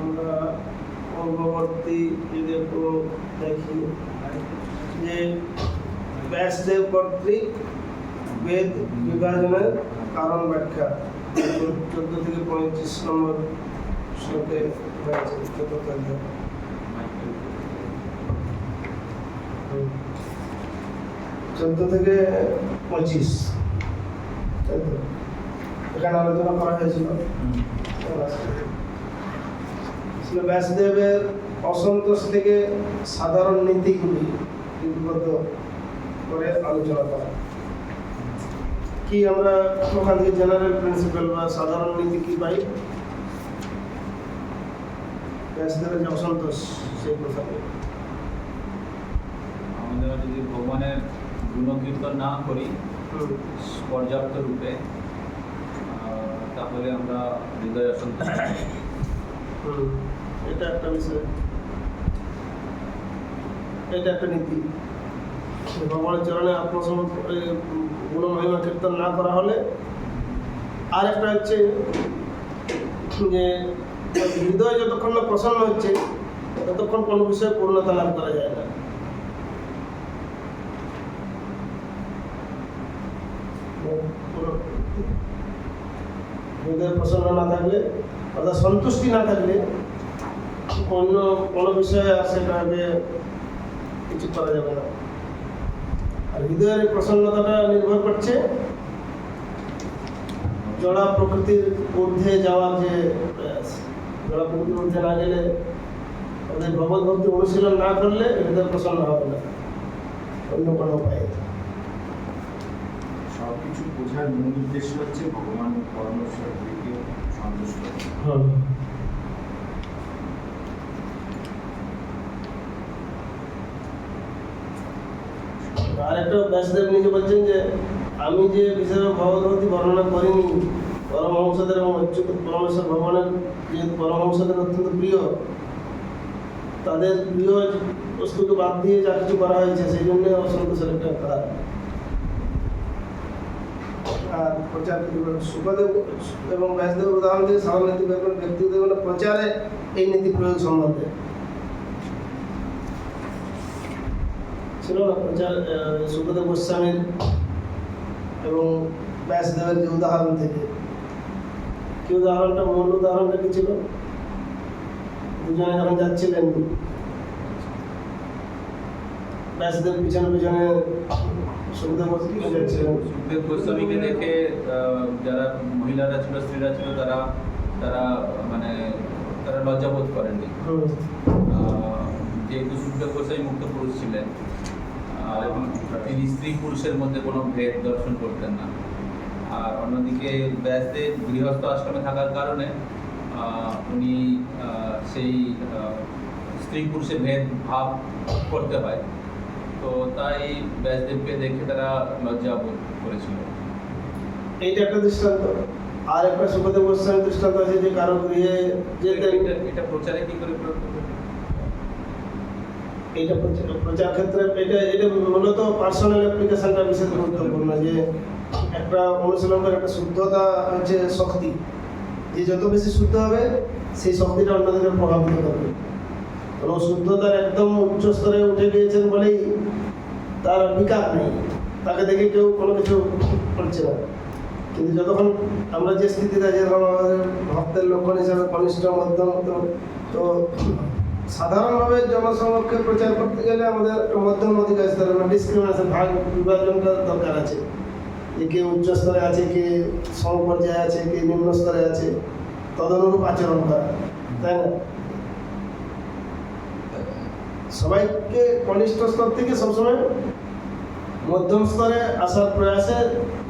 আমরা পূর্ববর্তী যদি একটু দেখি যে ব্যাসদেব কর্তৃক বেদ বিভাজনের কারণ ব্যাখ্যা 14 থেকে 35 নম্বর শ্লোকে হয়েছে। 14 থেকে 25 এখানে আলোচনা করা হয়েছিল। ব্যাসদেবের অসন্তোষ থেকে সাধারণ নীতিগুলি লিপিবদ্ধ করে আলোচনা করা। কি আমরা ওখান থেকে জেনারেল প্রিন্সিপাল বা সাধারণ নীতি কি পাই? ব্যাসদেবের যে অসন্তোষ সেই প্রসঙ্গে আমাদের যদি ভগবানের গুণকীর্তন না করি পর্যাপ্ত রূপে, তাহলে আমরা হৃদয় অসন্তুষ্ট। এটা একটা বিষয়, এটা একটা নীতি। ভগবানের চরণে আত্মসমর্পণ গুণ মহিমা কীর্তন না করা হলে, আর একটা হচ্ছে যে হৃদয় যতক্ষণ না প্রসন্ন হচ্ছে ততক্ষণ কোনো বিষয়ে পূর্ণতা লাভ করা যায় না। হৃদয় প্রসন্ন না থাকলে, অর্থাৎ সন্তুষ্টি না থাকলে অন্য কোনো বিষয়ে আর সেটাকে কিছু করা যাবে না। আর হৃদয়ের প্রসন্নতাটা নির্ভর করছে জড়া প্রকৃতির ঊর্ধ্বে যাওয়ার যে প্রয়াস। জড়া প্রকৃতির ঊর্ধ্বে না গেলে, ওদের ভগবত ভক্তি অনুশীলন না করলে হৃদয় প্রসন্ন হবে না অন্য কোনো উপায়ে। সবকিছু বোঝার মূল উদ্দেশ্য হচ্ছে ভগবান পরমেশ্বরকে সন্তুষ্ট করা। আরেকটা ব্যাসদেব নিজে বলছেন যে আমি যে বিষয়ে ভগবতী বর্ণনা করিনি, পরমহংসদের এবং অচ্যুত পরমেশ্বর ভগবানের যে পরমহংসদের অত্যন্ত প্রিয়, তাদের প্রিয় বস্তুকে বাদ দিয়ে যা কিছু করা হয়েছে সেই জন্য অসন্তোষের একটা কারণ। আর প্রচার সুখদেব এবং ব্যাসদেবের উদাহরণ দিয়ে সাধারণ নীতি ব্যক্তিগত প্রচারে এই নীতি প্রয়োগ সম্বন্ধে ছিল না। প্রচার সুখদেব গোস্বামীর এবং ব্যাসদেবের যে উদাহরণ থেকে, কি উদাহরণটা, মূল উদাহরণটা কি ছিল? দুজনে যখন যাচ্ছিলেন, ব্যাসদেব পিছনে পিছনে সুখদেব গোস্বামীকে দেখে যারা মহিলারা ছিল, স্ত্রীরা ছিল, তারা মানে তারা লজ্জাবোধ করেননি, যেহেতু সুখদেব গোস্বামী মুক্ত পুরুষ ছিলেন এবং তিনি স্ত্রী পুরুষের মধ্যে কোনো ভেদ দর্শন করতেন না। আর অন্যদিকে ব্যাসদেব গৃহস্থ আশ্রমে থাকার কারণে উনি সেই স্ত্রী পুরুষের ভেদ ভাব করতে হয়, তো তাই ব্যাসদেবকে দেখে তারা লজ্জা বোধ করেছিল। এইটা একটা দৃষ্টান্ত। আর একটা সুখদেব গোস্বামী দৃষ্টান্ত আছে যে কারো গৃহে যেতেন। এটা প্রচারে কি করে প্রয়োগ করবে? এইটা প্রচার ক্ষেত্রে এটা মূলত পার্সোনাল অ্যাপ্লিকেশনটা বিশেষ গুরুত্বপূর্ণ। যে একটা অনুশীলনের একটা শুদ্ধতা হচ্ছে শক্তি, যে যত বেশি শুদ্ধ হবে সেই শক্তিটা অন্যদের প্রভাবিত করবে। কোনো শুদ্ধতার একদম উচ্চ স্তরে উঠে গিয়েছেন বলেই তার বিকাশ নেই, তাকে দেখে কেউ কোনো কিছু করছে না। কিন্তু যতক্ষণ আমরা যে স্থিতিতে যেরকম আমাদের ভক্তের লক্ষণ হিসাবে কনিষ্ঠ মধ্যম, তো সাধারণভাবে জনসমক্ষে প্রচার করতে গেলে আমাদের মধ্যম অধিকার স্তরে ডিসক্রিমিনেশন ভাগ বিভাজনটা দরকার আছে। যে কে উচ্চ স্তরে আছে, কে সমপর্যায়ে আছে, কে নিম্ন স্তরে আছে, তদনুরূপ আচরণ করা, তাই না? সবাইকে কনিষ্ঠ স্তর থেকে সবসময় মধ্যম স্তরে আসার প্রয়াসে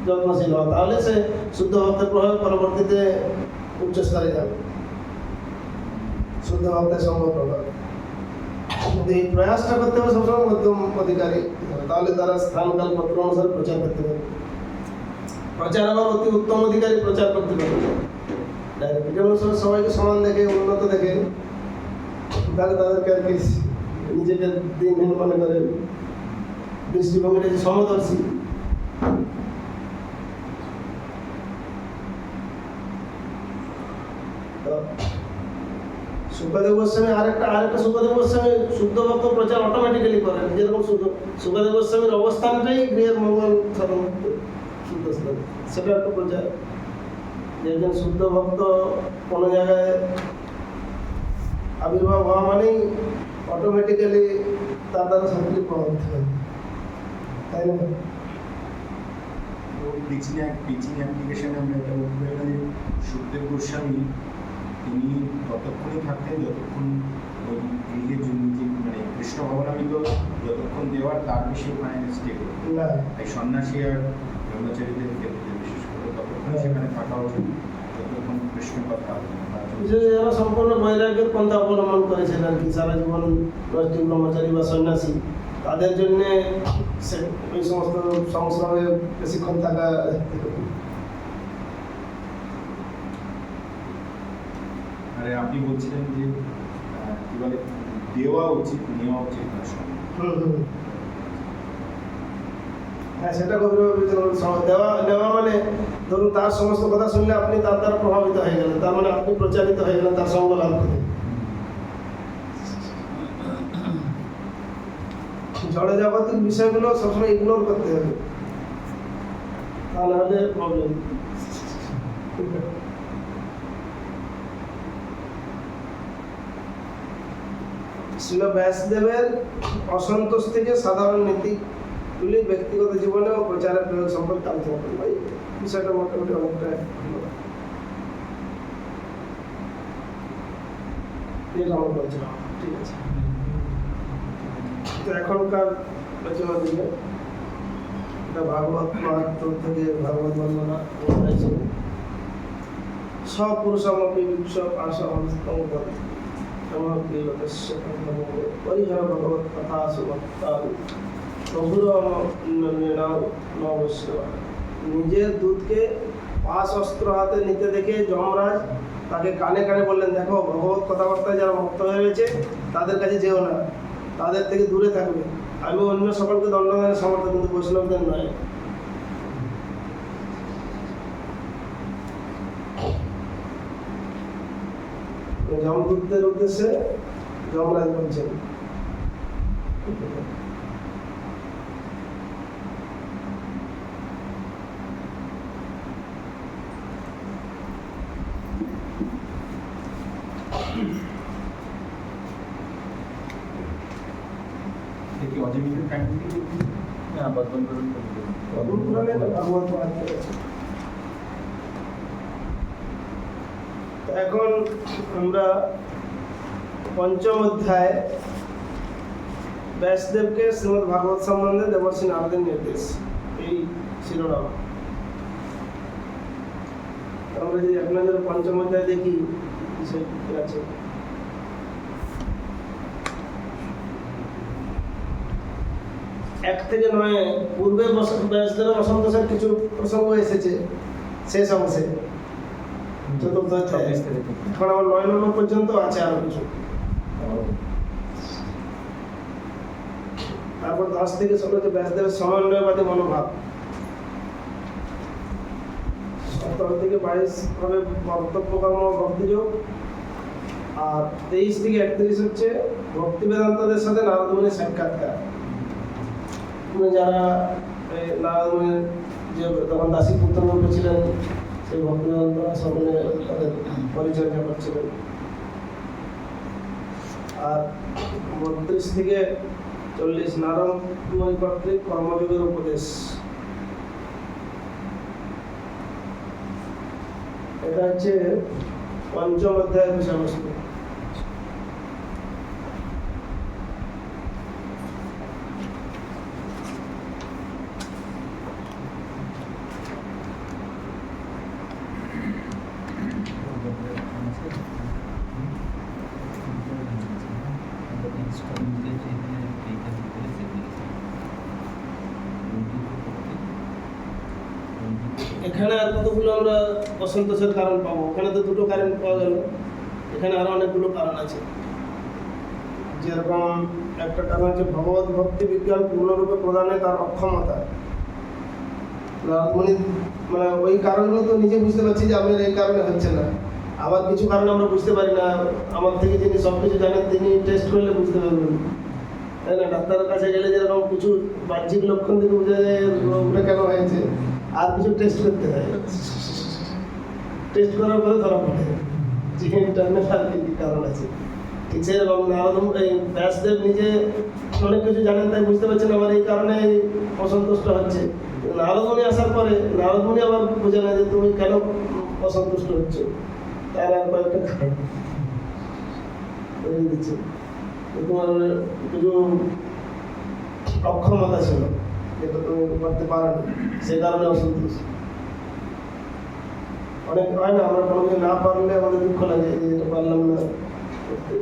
যত্নশীল হওয়া, তাহলে সে শুদ্ধ ভক্তের প্রভাবে পরবর্তীতে উচ্চ স্তরে যাবে, শুদ্ধ ভক্তের সঙ্গ প্রভাব। কিন্তু এই প্রয়াসটা করতে হবে সবসময় মধ্যম অধিকারী, তাহলে তারা স্থানকাল পত্র অনুসারে প্রচার করতে পারবে। প্রচার আবার অতি উত্তম অধিকারী প্রচার করতে পারবে। সবাইকে সমান দেখে, উন্নত দেখে, তাহলে তাদেরকে আর কি নিজেকে দিনহীন মনে করে, দৃষ্টিভঙ্গিটা যে সমদর্শী। সুখদেব গোস্বামী আরেকটা সুখদেব গোস্বামী শুদ্ধ ভক্ত প্রচার অটোমেটিক্যালি করেন, যেরকম সুখদেব গোস্বামীর অবস্থানটাই গৃহের মঙ্গল সাধন শুদ্ধ সাধন, সেটা একটা প্রচার। যে একজন শুদ্ধ ভক্ত কোনো জায়গায় আবির্ভাব হওয়া মানেই অটোমেটিক্যালি তার দ্বারা সবকিছু প্রভাবিত হয়, তাই না? টিচিং অ্যাপ্লিকেশনে আমরা এটা বলতে পারি না যে সুখদেব গোস্বামী তিনি ততক্ষণই থাকতেন যতক্ষণ ওই গৃহের জন্য যে মানে কৃষ্ণ ভবনামৃত যতক্ষণ দেওয়ার তার বেশি ওখানে স্টে করতেন না, তাই সন্ন্যাসী আর ব্রহ্মচারীদের ক্ষেত্রে বিশেষ করে ততক্ষণ সেখানে থাকা উচিত যতক্ষণ কৃষ্ণ কথা বিশেষ যারা সম্পূর্ণ বৈরাগ্যের পন্থা অবলম্বন করেছেন আর কি, সারা জীবন নৈষ্ঠিক ব্রহ্মচারী বা সন্ন্যাসী, তাদের জন্যে ওই সমস্ত সংস্রবে বেশিক্ষণ থাকা। আরে আপনি বলছিলেন যে কি বলে দেওয়া উচিত নেওয়া উচিত না সঙ্গে। হ্যাঁ, সেটা গভীরভাবে বিবেচনা করে নেওয়া মানে ধরুন তার সমস্ত কথা শুনলে আপনি তার দ্বারা প্রভাবিত হয়ে গেলেন, তার মানে আপনি প্রচারিত হয়ে গেলেন তার সঙ্গ লাভ করে। জড়ে জাগতিক বিষয়গুলো সবসময় ইগনোর করতে হবে, তা নাহলে প্রবলেম। শ্রীল ব্যাসদেবের অসন্তোষ থেকে সাধারণ নীতিগুলি ব্যক্তিগত জীবনে ও প্রচারের প্রয়োগ সম্পর্কে আলোচনা করবো। এই বিষয়টা মোটামুটি অনেকটা আমার বলছিলাম, ঠিক আছে। তো এখনকার আলোচনা দিলে এটা ভাগবত মাহাত্ম্য থেকে ভাগবত বর্ণনা হয়েছে। সপুরুষমপি বিংশ পাশহস্তং বলে পরিহার ভগবত কথা নিজের দুধকে পাশ অস্ত্র হাতে নিতে দেখে যমরাজ তাকে কানে কানে বললেন, দেখো ভগবত কথাবার্তায় যারা মুক্ত হয়ে গেছে তাদের কাছে যেও না, তাদের থেকে দূরে থাকবে। আমি অন্য সকলকে দণ্ডদানের সমর্থ, কিন্তু বৈষ্ণবদের নয়। যমদূতদের উদ্দেশ্যে যমরাজ বলছেন। দেখি অজমিতের কাহিনী পুরাণে ভাগবত মাহাত্ম্য আছে। এখন আমরা পঞ্চম অধ্যায় ব্যাসদেবকে শ্রীমদ্ ভাগবত সম্বন্ধে দেবর্ষী নারদের নির্দেশ, এই শিরোনাম। আমরা যদি এক নজরে পঞ্চম অধ্যায় দেখি বিষয় কি আছে। 1 থেকে 9 পূর্বে ব্যাসদেবের অসন্তোষের কিছু প্রসঙ্গ এসেছে শেষ অংশে চতুর্থ অধ্যায়। এখন আমার 9 নম্বর পর্যন্ত আছে আরো কিছু। তারপর 10 থেকে 16 ব্যাসদেবের সমন্বয়বাদী মনোভাব, 17 থেকে 22 হবে বক্তব্য কর্ম ভক্তিযোগ, আর 23 থেকে 31 হচ্ছে ভক্তি বেদান্তদের সাথে নারদ মুনির সাক্ষাৎকার। যারা নারদ মুনির যে তখন দাসী পুত্র রূপে ছিলেন, সেই ভক্তি বেদান্ত সামনে তাদের পরিচর্যা করছিলেন। আর 32 থেকে 40 নারদ মুনি কর্তৃক কর্মযোগের উপদেশ। এটা হচ্ছে পঞ্চম অধ্যায়ের বিষয়বস্তু। এখানে আর কতগুলো আমরা অসন্তোষের কারণ পাবো? ওখানে তো দুটো কারণ পাওয়া গেল, এখানে আরো অনেকগুলো কারণ আছে। যেরকম একটা কারণ হচ্ছে ভগবত ভক্তি বিজ্ঞান পূর্ণরূপে প্রদানে তার অক্ষমতা। নারদ মুনি মানে ওই কারণগুলো তো নিজে বুঝতে পারছি যে আপনার এই কারণে হচ্ছে না, আবার কিছু কারণে আমরা বুঝতে পারি না, আমার থেকে যিনি সব কিছু জানেন তিনি টেস্ট করলে বুঝতে পারবেন, তাই না? ডাক্তারের কাছে গেলে যেরকম কিছু বাহ্যিক লক্ষণ থেকে বোঝা যায় রোগটা কেন হয়েছে, আর কিছু টেস্ট করতে হয়, টেস্ট করার পরে ধরা পড়ে যে ইন্টারনেট আর কি কি কারণ আছে। ঠিক সেরকম ব্যাসদেব নিজে অনেক কিছু জানেন, তাই বুঝতে পারছেন আমার এই কারণে অসন্তুষ্ট হচ্ছে। নারদমুনি আসার পরে নারদমুনি আবার বোঝে না যে তুমি কেন অসন্তুষ্ট হচ্ছ, তার আর কয়েকটা কারণ বলে দিচ্ছে। তোমার কিছু অক্ষমতা ছিল যেটা তুমি করতে পারোনি, সে কারণে অসন্তুষ্ট। অনেক হয় না, আমরা কোনো কিছু না পারলে আমাদের দুঃখ লাগে যে এটা পারলাম না করতে।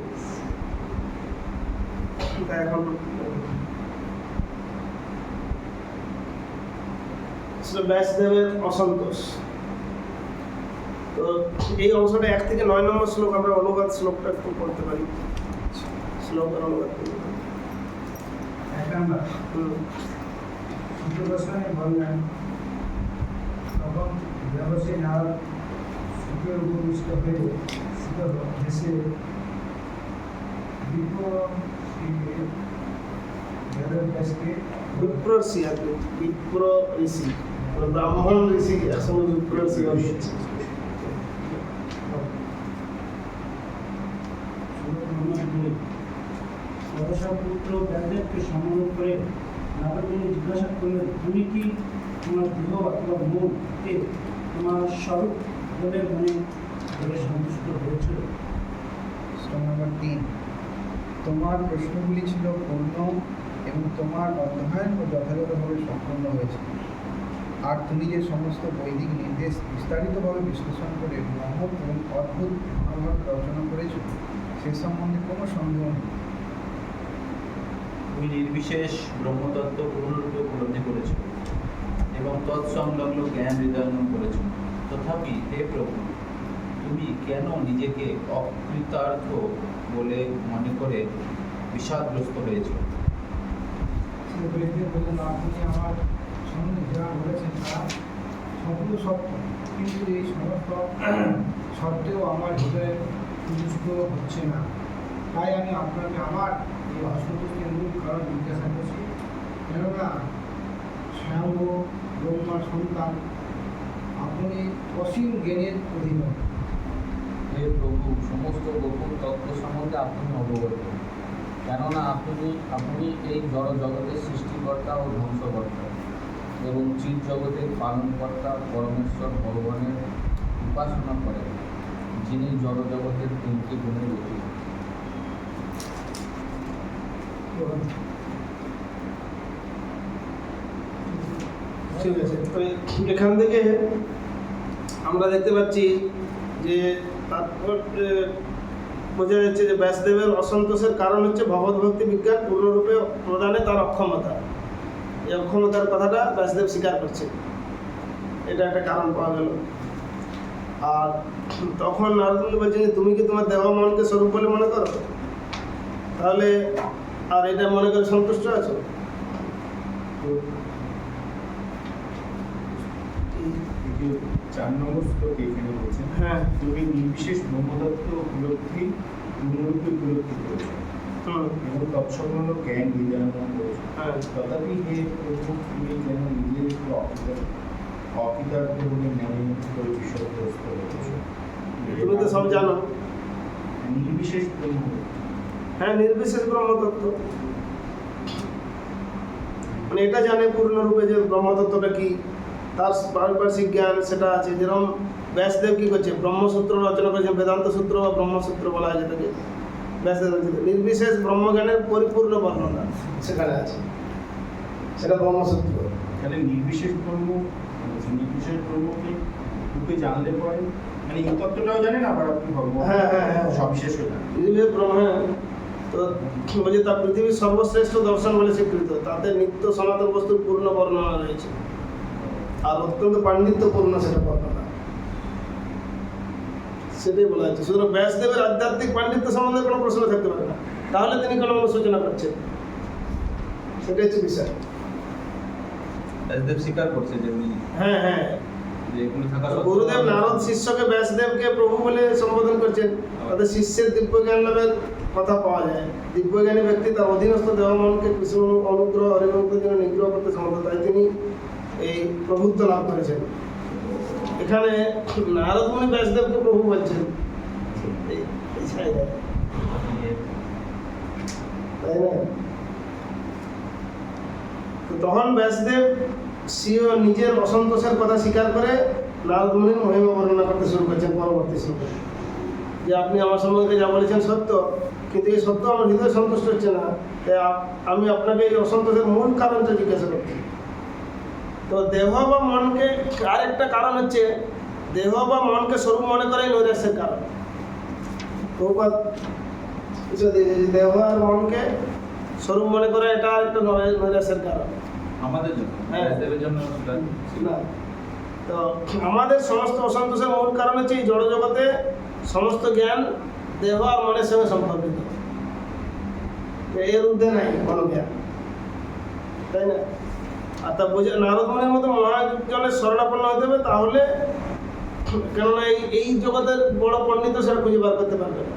এখন ব্যাসদেবের অসন্তোষ। তো এই অংশটা 1 থেকে 9 নম্বর শ্লোক, আমরা অনুবাদ শ্লোকটা একটু পড়তে পারি। শ্লোকের অনুবাদ করতে পারি। গোস্বামী বললেন, তখন দেবশ্রী নারদ সুখের উপবিষ্ট হয়ে হেসে বেদব্যাসকে বিপ্র ঋষি আর কি, বিপ্র ঋষি মানে ব্রাহ্মণ ঋষি একসঙ্গে বিপ্র ঋষি হচ্ছে। সহসা পুত্র ব্যাসদেবকে সম্বোধন করে নারদমুনি জিজ্ঞাসা করলেন, তুমি কি তোমার দেহ অথবা মনকে তোমার স্বরূপ বলে মনে করে সন্তুষ্ট হয়েছিল? প্রশ্ন নম্বর 3, তোমার প্রশ্নগুলি ছিল পূর্ণ এবং তোমার অধ্যয়ন ও যথাযথভাবে সম্পন্ন হয়েছে। আর তুমি যে সমস্ত বৈদিক নির্দেশ বিস্তারিতভাবে বিশ্লেষণ করে মহৎ এবং অদ্ভুত মহাভারত রচনা করেছ, সে সম্বন্ধে কোনো সন্দেহ নেই। তুমি নির্বিশেষ ব্রহ্মতত্ত্ব পূর্ণরূপে উপলব্ধি করেছ এবং তৎসংলগ্ন জ্ঞান হৃদয়ঙ্গম করেছ। তথাপি হে প্রভু, তুমি কেন নিজেকে অকৃতার্থ বলে মনে করে বিষাদগ্রস্ত হয়েছ? বললেন, আপনি আমার সম্বন্ধে যা বলেছেন তা সম্পূর্ণ সত্য, কিন্তু এই সমস্ত সত্ত্বেও আমার হৃদয়ে সন্তুষ্ট হচ্ছে না। তাই আমি আপনাকে আমার এই অসন্তুষ্টির মূল কারণ জিজ্ঞাসা করছি। কেননা স্বয়ং ব্রহ্মার সন্তান, আপনি অসীম জ্ঞানের অধীন। হে প্রভু, সমস্ত গোপন তত্ত্ব সম্বন্ধে আপনি অবগত, কেননা আপনি এই জড় জগতের সৃষ্টিকর্তা ও ধ্বংসকর্তা এবং চিৎ জগতের পালনকর্তা পরমেশ্বর ভগবানের উপাসনা করেন, যিনি জড় জগতের 3টি গুণে গঠিত। ঠিক আছে, তো এখান থেকে আমরা দেখতে পাচ্ছি যে তারপর বোঝা যাচ্ছে যে ব্যাসদেবের অসন্তোষের কারণ হচ্ছে ভগবদ্ভক্তি বিজ্ঞান পূর্ণরূপে প্রদানে তার অক্ষমতা। এই অক্ষমতার কথাটা ব্যাসদেব স্বীকার করছে, এটা একটা কারণ পাওয়া গেল। আর তখন নারদ বলছেন যে তুমি কি তোমার দেহ মনকে স্বরূপ বলে মনে করো, তাহলে আর এটা মনে করে সন্তুষ্ট আছো? দ্বিতীয় 4 নম্বর শ্লোকে এখানে বলছেন, হ্যাঁ, তুমি নির্বিশেষ ব্রহ্মতত্ত্ব উপলব্ধি পূর্ণরূপে উপলব্ধি করেছ এবং তৎসংলগ্ন জ্ঞান হৃদয়ঙ্গম করেছ। হ্যাঁ। তথাপি হে প্রভু, তুমি যেন নিজেকে অকৃতার্থ বলে মনে করে বিষয়গ্রস্ত হয়েছ। তুমি তো সব জানো। নির্বিশেষ ব্রহ্ম, হ্যাঁ, নির্বিশেষ ব্রহ্মতত্ত্ব মানে এটা জানে পূর্ণরূপে যে ব্রহ্মতত্ত্বটা কি, তার পারিপার্শ্বিক জ্ঞান সেটা আছে। যেরকম ব্যাসদেব কি করছে, ব্রহ্মসূত্র রচনা করেছে, বেদান্ত সূত্র বা ব্রহ্মসূত্র বলা হয় যেটাকে। ব্যাসদেব রচিত নির্বিশেষ ব্রহ্মজ্ঞানের পরিপূর্ণ বর্ণনা সেখানে আছে, সেটা ব্রহ্মসূত্র। তাহলে নির্বিশেষ ব্রহ্ম, নির্বিশেষ ব্রহ্মকে রূপে জানলে পরে মানে এই তত্ত্বটাও জানেন, আবার আপনি ভগবান হ্যাঁ, হ্যাঁ, হ্যাঁ। সবিশেষ হয়ে যান। নির্বিশেষ ব্রহ্ম, তো বলছে তা পৃথিবীর সর্বশ্রেষ্ঠ দর্শন বলে স্বীকৃত। তাতে নিত্য সনাতন বস্তুর পূর্ণ বর্ণনা রয়েছে, আর অত্যন্ত পাণ্ডিত্যপূর্ণ সেটা বর্ণনা, সেটাই বলা হচ্ছে। সুতরাং ব্যাসদেবের আধ্যাত্মিক পাণ্ডিত্য সম্বন্ধে কোনো প্রশ্ন থাকতে পারে না, তাহলে তিনি কোনো অনুশোচনা করছেন, সেটাই হচ্ছে বিষয়। ব্যাসদেব স্বীকার করছে যে উনি হ্যাঁ, হ্যাঁ, যে এগুলো থাকা সত্ত্বেও গুরুদেব নারদ শিষ্যকে ব্যাসদেবকে প্রভু বলে সম্বোধন করছেন, তাদের শিষ্যের দিব্যজ্ঞান লাভের কথা পাওয়া যায়। দিব্যজ্ঞানী ব্যক্তি তার অধীনস্থ দেহমনকে কৃষ্ণ অনুগ্রহ হরিভক্তের জন্য নিগ্রহ করতে সমর্থ, তাই তিনি এই প্রভুত্ব লাভ করেছেন। এখানে নারদ মুনি ব্যাসদেবকে প্রভু বলছেন, এই জায়গায়, তাই না? তো তখন ব্যাসদেব স্বীয় নিজের অসন্তোষের কথা স্বীকার করে নারদ মুনির মহিমা বর্ণনা করতে শুরু করেছেন পরবর্তী শ্লোকে, যে আপনি আমার সম্বন্ধে যা বলেছেন সত্য, কিন্তু এই সত্য আমার হৃদয় সন্তুষ্ট হচ্ছে না, তাই আমি আপনাকে এই অসন্তোষের মূল কারণটা জিজ্ঞাসা করছি। তো দেহ বা মনকে, আর একটা কারণ হচ্ছে দেহ বা মনকে স্বরূপ মনে করাই নৈরাশ্যের কারণ। প্রভুপাদ দেহ আর মনকে স্বরূপ মনে করা এটা আর একটা নৈরাশ্যের কারণ আমাদের জন্য, হ্যাঁ। ব্যাসদেবের জন্য সেটা ছিল। না। তো আমাদের সমস্ত অসন্তোষের মূল কারণ হচ্ছে এই জড় জগতে সমস্ত জ্ঞান দেহ আর মনের সঙ্গে সম্পর্কিত, এর ঊর্ধ্বে নাই কোনো জ্ঞান, তাই না? আর তা বুঝে নারদ মুনির মতো মহাজনের শরণাপন্ন হতে হবে, তাহলে কেননা এই জগতের বড় পণ্ডিত সেটা খুঁজে বার করতে পারবে না।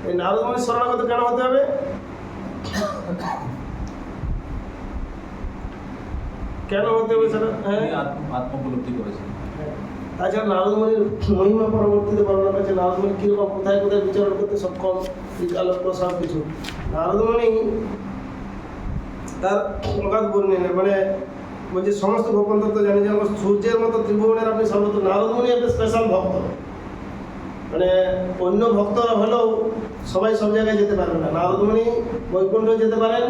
এই নারদ মুনির শরণাগত কেন হতে হবে? কেন হতে হবে সেটা? হ্যাঁ, তিনি আত্মোপলব্ধি করেছেন। তাছাড়া নারদ মুনির মহিমা পরবর্তীতে বর্ণনা করেছে, নারদ মুনি কিরকম কোথায় কোথায় বিচরণ করতে সক্ষম, আলোক সব কিছু। নারদ মুনি তার অগাধ বর্ণনা, মানে বলছে সমস্ত গোপন তত্ত্ব জানি, যেমন সূর্যের মতো ত্রিভুবনের আপনি সর্বত্র। নারদ মুনি একটা স্পেশাল ভক্ত, মানে অন্য ভক্তরা হলেও সবাই সব জায়গায় যেতে পারবে না। নারদ মুনি বৈকুণ্ঠ যেতে পারেন,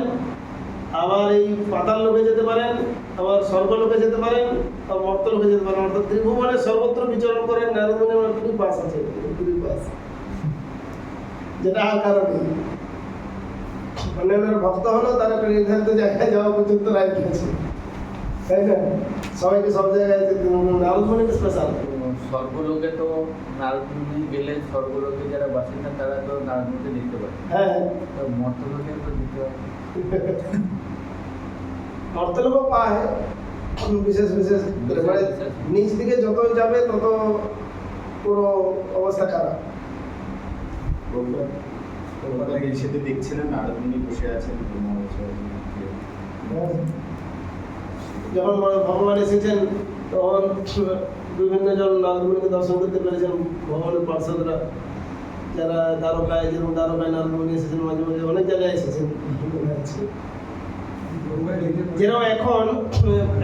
আবার এই পাতাল লোকে যেতে পারেন, আবার স্বর্গলোকে যেতে পারেন, আবার মর্তলোকে যেতে পারেন, অর্থাৎ ত্রিভুবনে সর্বত্র বিচরণ করেন। নারদ মুনির অনেকগুলি পাস আছে, পাস, যেটা আর কারো নেই। অন্যান্য ভক্ত হলেও তার একটা নির্ধারিত জায়গায় যাওয়া পর্যন্ত রাইট আছে, তাই না? সবাইকে সব জায়গায় যেতে, নারদ মুনি স্পেশাল। স্বর্গলোকে তো নারদ মুনি গেলে স্বর্গলোকে যারা বাসিন্দা তারা তো নারদ মুনিকে দেখতে পারে, হ্যাঁ, তো মর্তলোকে তো দিতে পারে। মর্তলোকও পায় বিশেষ বিশেষ করে, মানে নিচ দিকে যতই যাবে তত পুরো অবস্থা খারাপ। সেটা দেখছিলেন নারদ মুনি বসে আছেন যখন ভগবান এসেছেন তখন বিভিন্ন জন নারদ মুনিকে দর্শন করতে পেরেছেন। ভগবানের পার্ষদরা যারা দ্বারকায়, যেরকম দ্বারকায় নারদ মুনি এসেছেন, মাঝে মাঝে অনেক জায়গায় এসেছেন। যেরকম এখন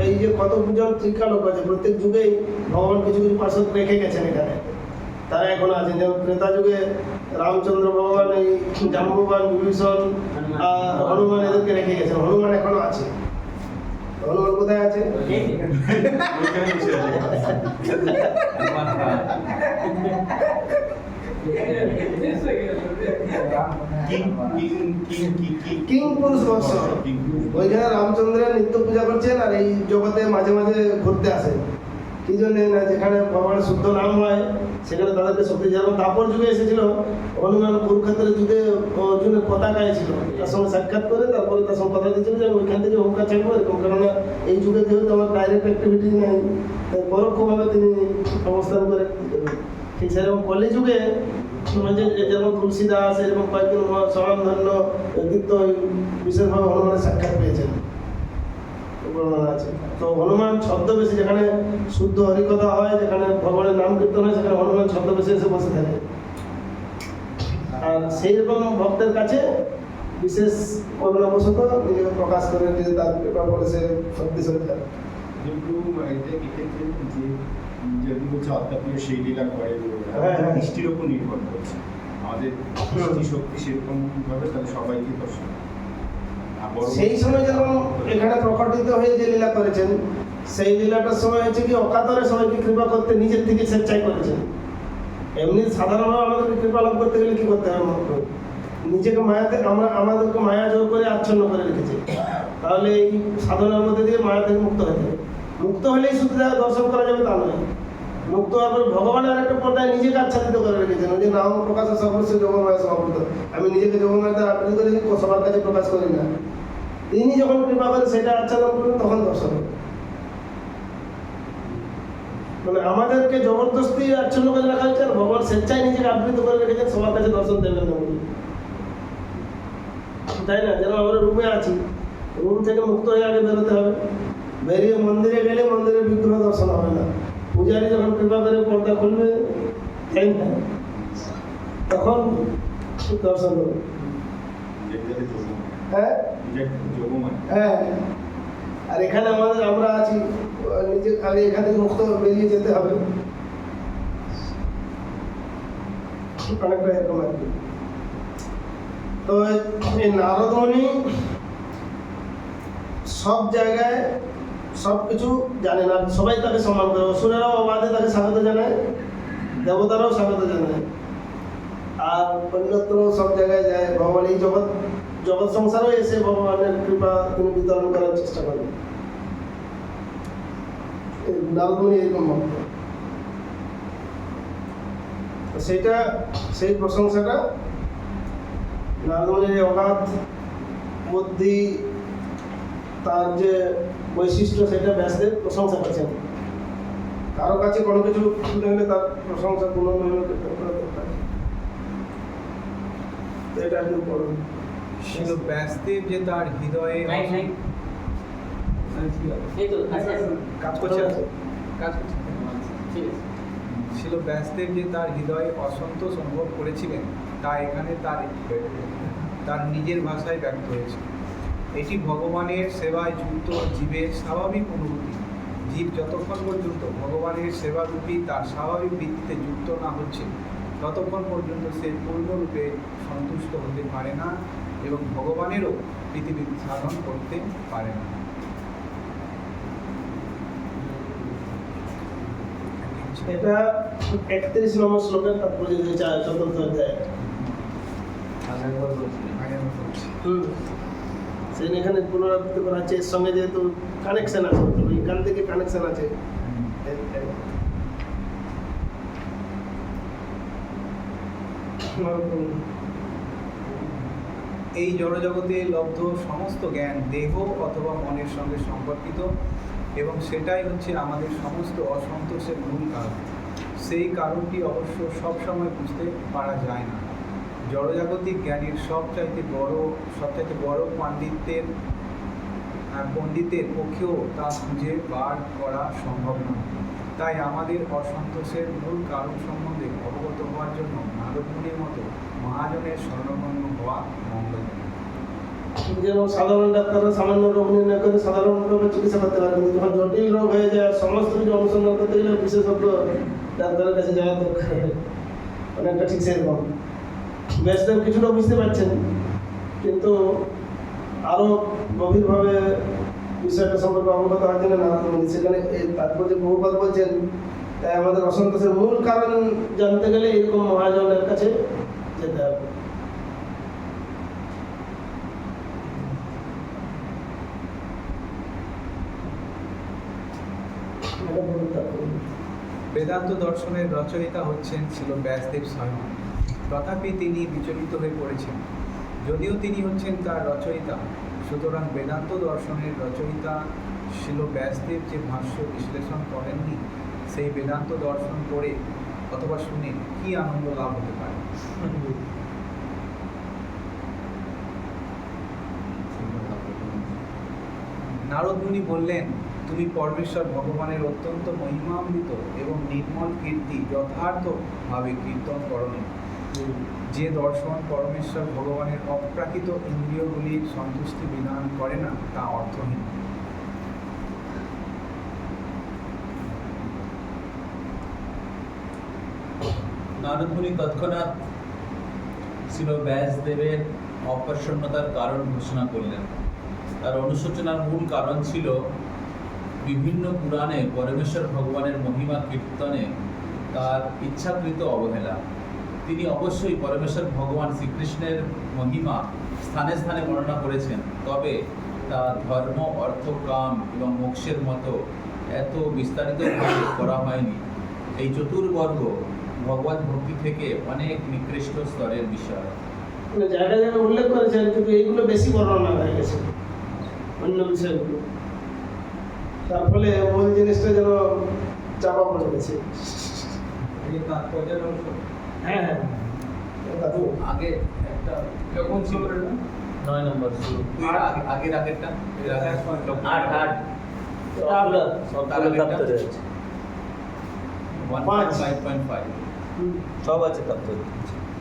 এই যে কতজন ত্রিকালোক আছে, প্রত্যেক যুগেই ভগবান কিছু কিছু পার্ষদ রেখে গেছেন এখানে, তারা এখন আছেন। যেমন ত্রেতা যুগে রামচন্দ্র ভগবান, এই জাম্বুবান, বিভীষণ, হনুমান এদেরকে রেখে গেছেন। হনুমান এখনো আছে। হনুমান কোথায় আছে? কিং পুরুষ বর্ষ, ওইখানে রামচন্দ্রের নিত্য পূজা করছেন, আর এই জগতে মাঝে মাঝে ঘুরতে আসেন। কি জন্য না, যেখানে ভগবানের শুদ্ধ নাম হয় সেখানে তাদেরকে শক্তি, যেমন তাপর যুগে এসেছিল হনুমান, কুরুক্ষেত্রের যুগে অর্জুনের পতাকায় ছিল, তার সঙ্গে সাক্ষাৎ করে তারপরে তার সঙ্গে কথা দিয়েছিল যে ওইখান থেকে হুঙ্কার ছাড়বো এরকম। কেননা এই যুগে যেহেতু আমার ডাইরেক্ট অ্যাক্টিভিটি নেই, তাই পরোক্ষভাবে তিনি অবস্থান করে। ঠিক সেরকম কলি যুগে যেমন তুলসীদাস, এরকম কয়েকজন স্বনামধন্য ব্যক্তিত্ব বিশেষভাবে হনুমানের সাক্ষাৎ পেয়েছেন, বর্ণনা আছে। তো হনুমান ছদ্মবেশে, যেখানে শুদ্ধ হরিকথা হয়, যেখানে ভগবানের নাম কীর্তন হয়, সেখানে হনুমান ছদ্মবেশে এসে বসে থাকে। আর সেই রকম ভক্তের কাছে বিশেষ করুণাবশত নিজেকে প্রকাশ করে, নিজে তার কৃপা করে সে শক্তি সঞ্চার। কিন্তু এক্ষেত্রে যে যদি বলছে অত্যাপ্রিয় সেই লীলা করে, হ্যাঁ, হ্যাঁ। দৃষ্টির ওপর নির্ভর করছে আমাদের দৃষ্টি শক্তি সেরকম ভাবে তাহলে সবাইকে দর্শন। সেই সময় যেমন এখানে প্রকটিত হয়ে যে লীলা করেছেন, সেই লীলাটার সময় হচ্ছে কি অকাতরে সবাইকে কৃপা করতে নিজের থেকে স্বেচ্ছায় করেছেন। এমনি সাধারণভাবে আমাদেরকে কৃপা লাভ করতে গেলে কি করতে হবে? মাত্র নিজেকে মায়াতে, আমাদেরকে মায়া জোর করে আচ্ছন্ন করে রেখেছে। তাহলে এই সাধনার মধ্যে দিয়ে মায়া থেকে মুক্ত হতে হবে। মুক্ত হলেই শুধু দর্শন করা যাবে তা নয়, মুক্ত হওয়ার পর ভগবানের একটা পর্দায় নিজেকে আচ্ছাদিত করে রেখেছেন। ওই যে নাম প্রকাশ সর্বস্ব যোগমায়া সমাবৃত, আমি নিজেকে যোগমায়া দ্বারা আবৃত করে সবার কাছে প্রকাশ করি না। তিনি যখন কৃপা করে সেটা আচ্ছাদন করবেন, তখন দর্শন হবে। মানে আমাদেরকে জবরদস্তি আচ্ছন্ন করে রাখা হয়েছে, আর ভগবান স্বেচ্ছায় নিজেকে আবৃত করে রেখেছেন সবার কাছে দর্শন দেবেন না বলে। তাই না? যেন আমরা রুমে আছি, রুম থেকে মুক্ত হয়ে আগে বেরোতে হবে। বেরিয়ে মন্দিরে গেলে মন্দিরের বিগ্রহ দর্শন হবে না। পূজারী যখন কৃপা করে পর্দা খুলবে, তাই না, তখন দর্শন হবে। যেটাতে যোগমায়া, হ্যাঁ যোগমায়া। হ্যাঁ, আর এখানে আমরা আছি, নিজে খালি এখান থেকে মুক্ত বেরিয়ে যেতে হবে, অনেকটা এরকম আর কি। তো এই নারদমণি সব জায়গায় সব কিছু জানে না, সবাই তাকে সম্মান করে। অসুরেরাও অবাধে তাকে স্বাগত জানায়, দেবতারাও স্বাগত জানায়, আর অন্যত্র সব জায়গায় যায়। ভগবান এই জগৎ সংসারও এসে ভগবানের কৃপা তিনি বিতরণ করার চেষ্টা করেন। নারদমণি এরকম ভক্ত। সেইটা সেই প্রশংসাটা নারদমণির অগাধ বুদ্ধি, তার যে বৈশিষ্ট্য, সেটা ব্যাসদেব প্রশংসা করছেন। কারো কাছে কোনো কিছু দেখলে তার প্রশংসা পুনর্মহিমা করা দরকার। এটা একটু পড়ুন। ছিল ব্যাসদেব যে তার হৃদয়ে কাজ করছে, কাজ করছে। ছিল ব্যাসদেব যে তার হৃদয়ে অসন্তোষ অনুভব করেছিলেন, তা এখানে তার নিজের ভাষায় ব্যক্ত হয়েছে। এটি ভগবানের সেবায় যুক্ত জীবের স্বাভাবিক অনুভূতি। জীব যতক্ষণ পর্যন্ত ভগবানের সেবারূপী তার স্বাভাবিক ভিত্তিতে যুক্ত না হচ্ছে, ততক্ষণ পর্যন্ত সে পূর্ণরূপে সন্তুষ্ট হতে পারে না এবং ভগবানেরও পৃথিবী সাধন করতে পারে না। এটা 31 নম্বর শ্লোকের তাৎপর্য দিয়েছে চতুর্থ অধ্যায়। সেখানে এখানে পুনরাবৃত্তি করা হচ্ছে, এর সঙ্গে যেহেতু কানেকশন আছে, এখান থেকে কানেকশন আছে। এই জড়জগতে লব্ধ সমস্ত জ্ঞান দেহ অথবা মনের সঙ্গে সম্পর্কিত, এবং সেটাই হচ্ছে আমাদের সমস্ত অসন্তোষের মূল কারণ। সেই কারণটি অবশ্য সবসময় বুঝতে পারা যায় না। জড়জাগতিক জ্ঞানের সবচাইতে বড় পণ্ডিতের পক্ষেও তা খুঁজে বার করা সম্ভব নয়। তাই আমাদের অসন্তোষের মূল কারণ সম্বন্ধে অবগত হওয়ার জন্য নারদমুনির মতো মহাজনের শরণাপন্ন হওয়া মঙ্গলজনক। যেমন সাধারণ ডাক্তাররা সামান্য রোগ নির্ণয় করে সাধারণ রোগের চিকিৎসা করতে পারে, কিন্তু যখন জটিল রোগ হয়ে যায়, সমস্ত কিছু অনুসন্ধান করতে গেলে বিশেষজ্ঞ ডাক্তারের কাছে যাওয়া দরকার। অনেকটা ঠিক সেরকম ব্যাসদেব কিছুটা বুঝতে পারছেন, কিন্তু আরও গভীরভাবে বিষয়টা সম্পর্কে অবগত হওয়ার জন্য নারদমণি সেখানে তারপর যে বহুপাত বলছেন, তাই আমাদের অসন্তোষের মূল কারণ জানতে গেলে এরকম মহাজনের কাছে যেতে হবে। বেদান্ত দর্শনের রচয়িতা হচ্ছেন ছিল ব্যাসদেব স্বয়ং, তথাপি তিনি বিচলিত হয়ে পড়েছেন। যদিও তিনি হচ্ছেন তার রচয়িতা, সুতরাং বেদান্ত দর্শনের রচয়িতা ছিল ব্যাসদেব যে ভাষ্য বিশ্লেষণ করেননি, সেই বেদান্ত দর্শন পড়ে অথবা শুনে কি আনন্দ লাভ হতে পারে? নারদমুনি বললেন, তুমি পরমেশ্বর ভগবানের অত্যন্ত মহিমান্বিত এবং নির্মল কীর্তি যথার্থভাবে কীর্তন করনি। যে দর্শন পরমেশ্বর ভগবানের অপ্রাকৃত ইন্দ্রিয়গুলির সন্তুষ্টি বিধান করে না, তা অর্থহীন। নারদমুনি তৎক্ষণাৎ ছিল ব্যাসদেবের অপ্রসন্নতার কারণ ঘোষণা করলেন। তার অনুশোচনার মূল কারণ ছিল বিভিন্ন পুরাণে পরমেশ্বর ভগবানের মহিমা কীর্তনে তার ইচ্ছাকৃত অবহেলা। তিনি অবশ্যই পরমেশ্বর ভগবান শ্রীকৃষ্ণের মহিমা স্থানে স্থানে বর্ণনা করেছেন, তবে তা ধর্ম, অর্থ, কাম এবং মোক্ষের মতো এত বিস্তারিতভাবে করা হয়নি। এই চতুর্বর্গ ভগবত ভক্তি থেকে অনেক নিকৃষ্ট স্তরের বিষয়। জায়গায় জায়গায় উল্লেখ করেছেন, কিন্তু এইগুলো বেশি বর্ণনা হয়ে গেছে অন্য বিষয়গুলো। তার ফলে মূল জিনিসটা যেন চাপা পড়ে গেছে। হ্যাঁ হ্যাঁ দাদু আগে একটা কখন ছিল এটা? 9 নম্বর শুরু। তুই আগের আগেরটা এর আগে 8 সবগুলো দপ্তরে আছে। 1.5.5 সব আছে দপ্তরে।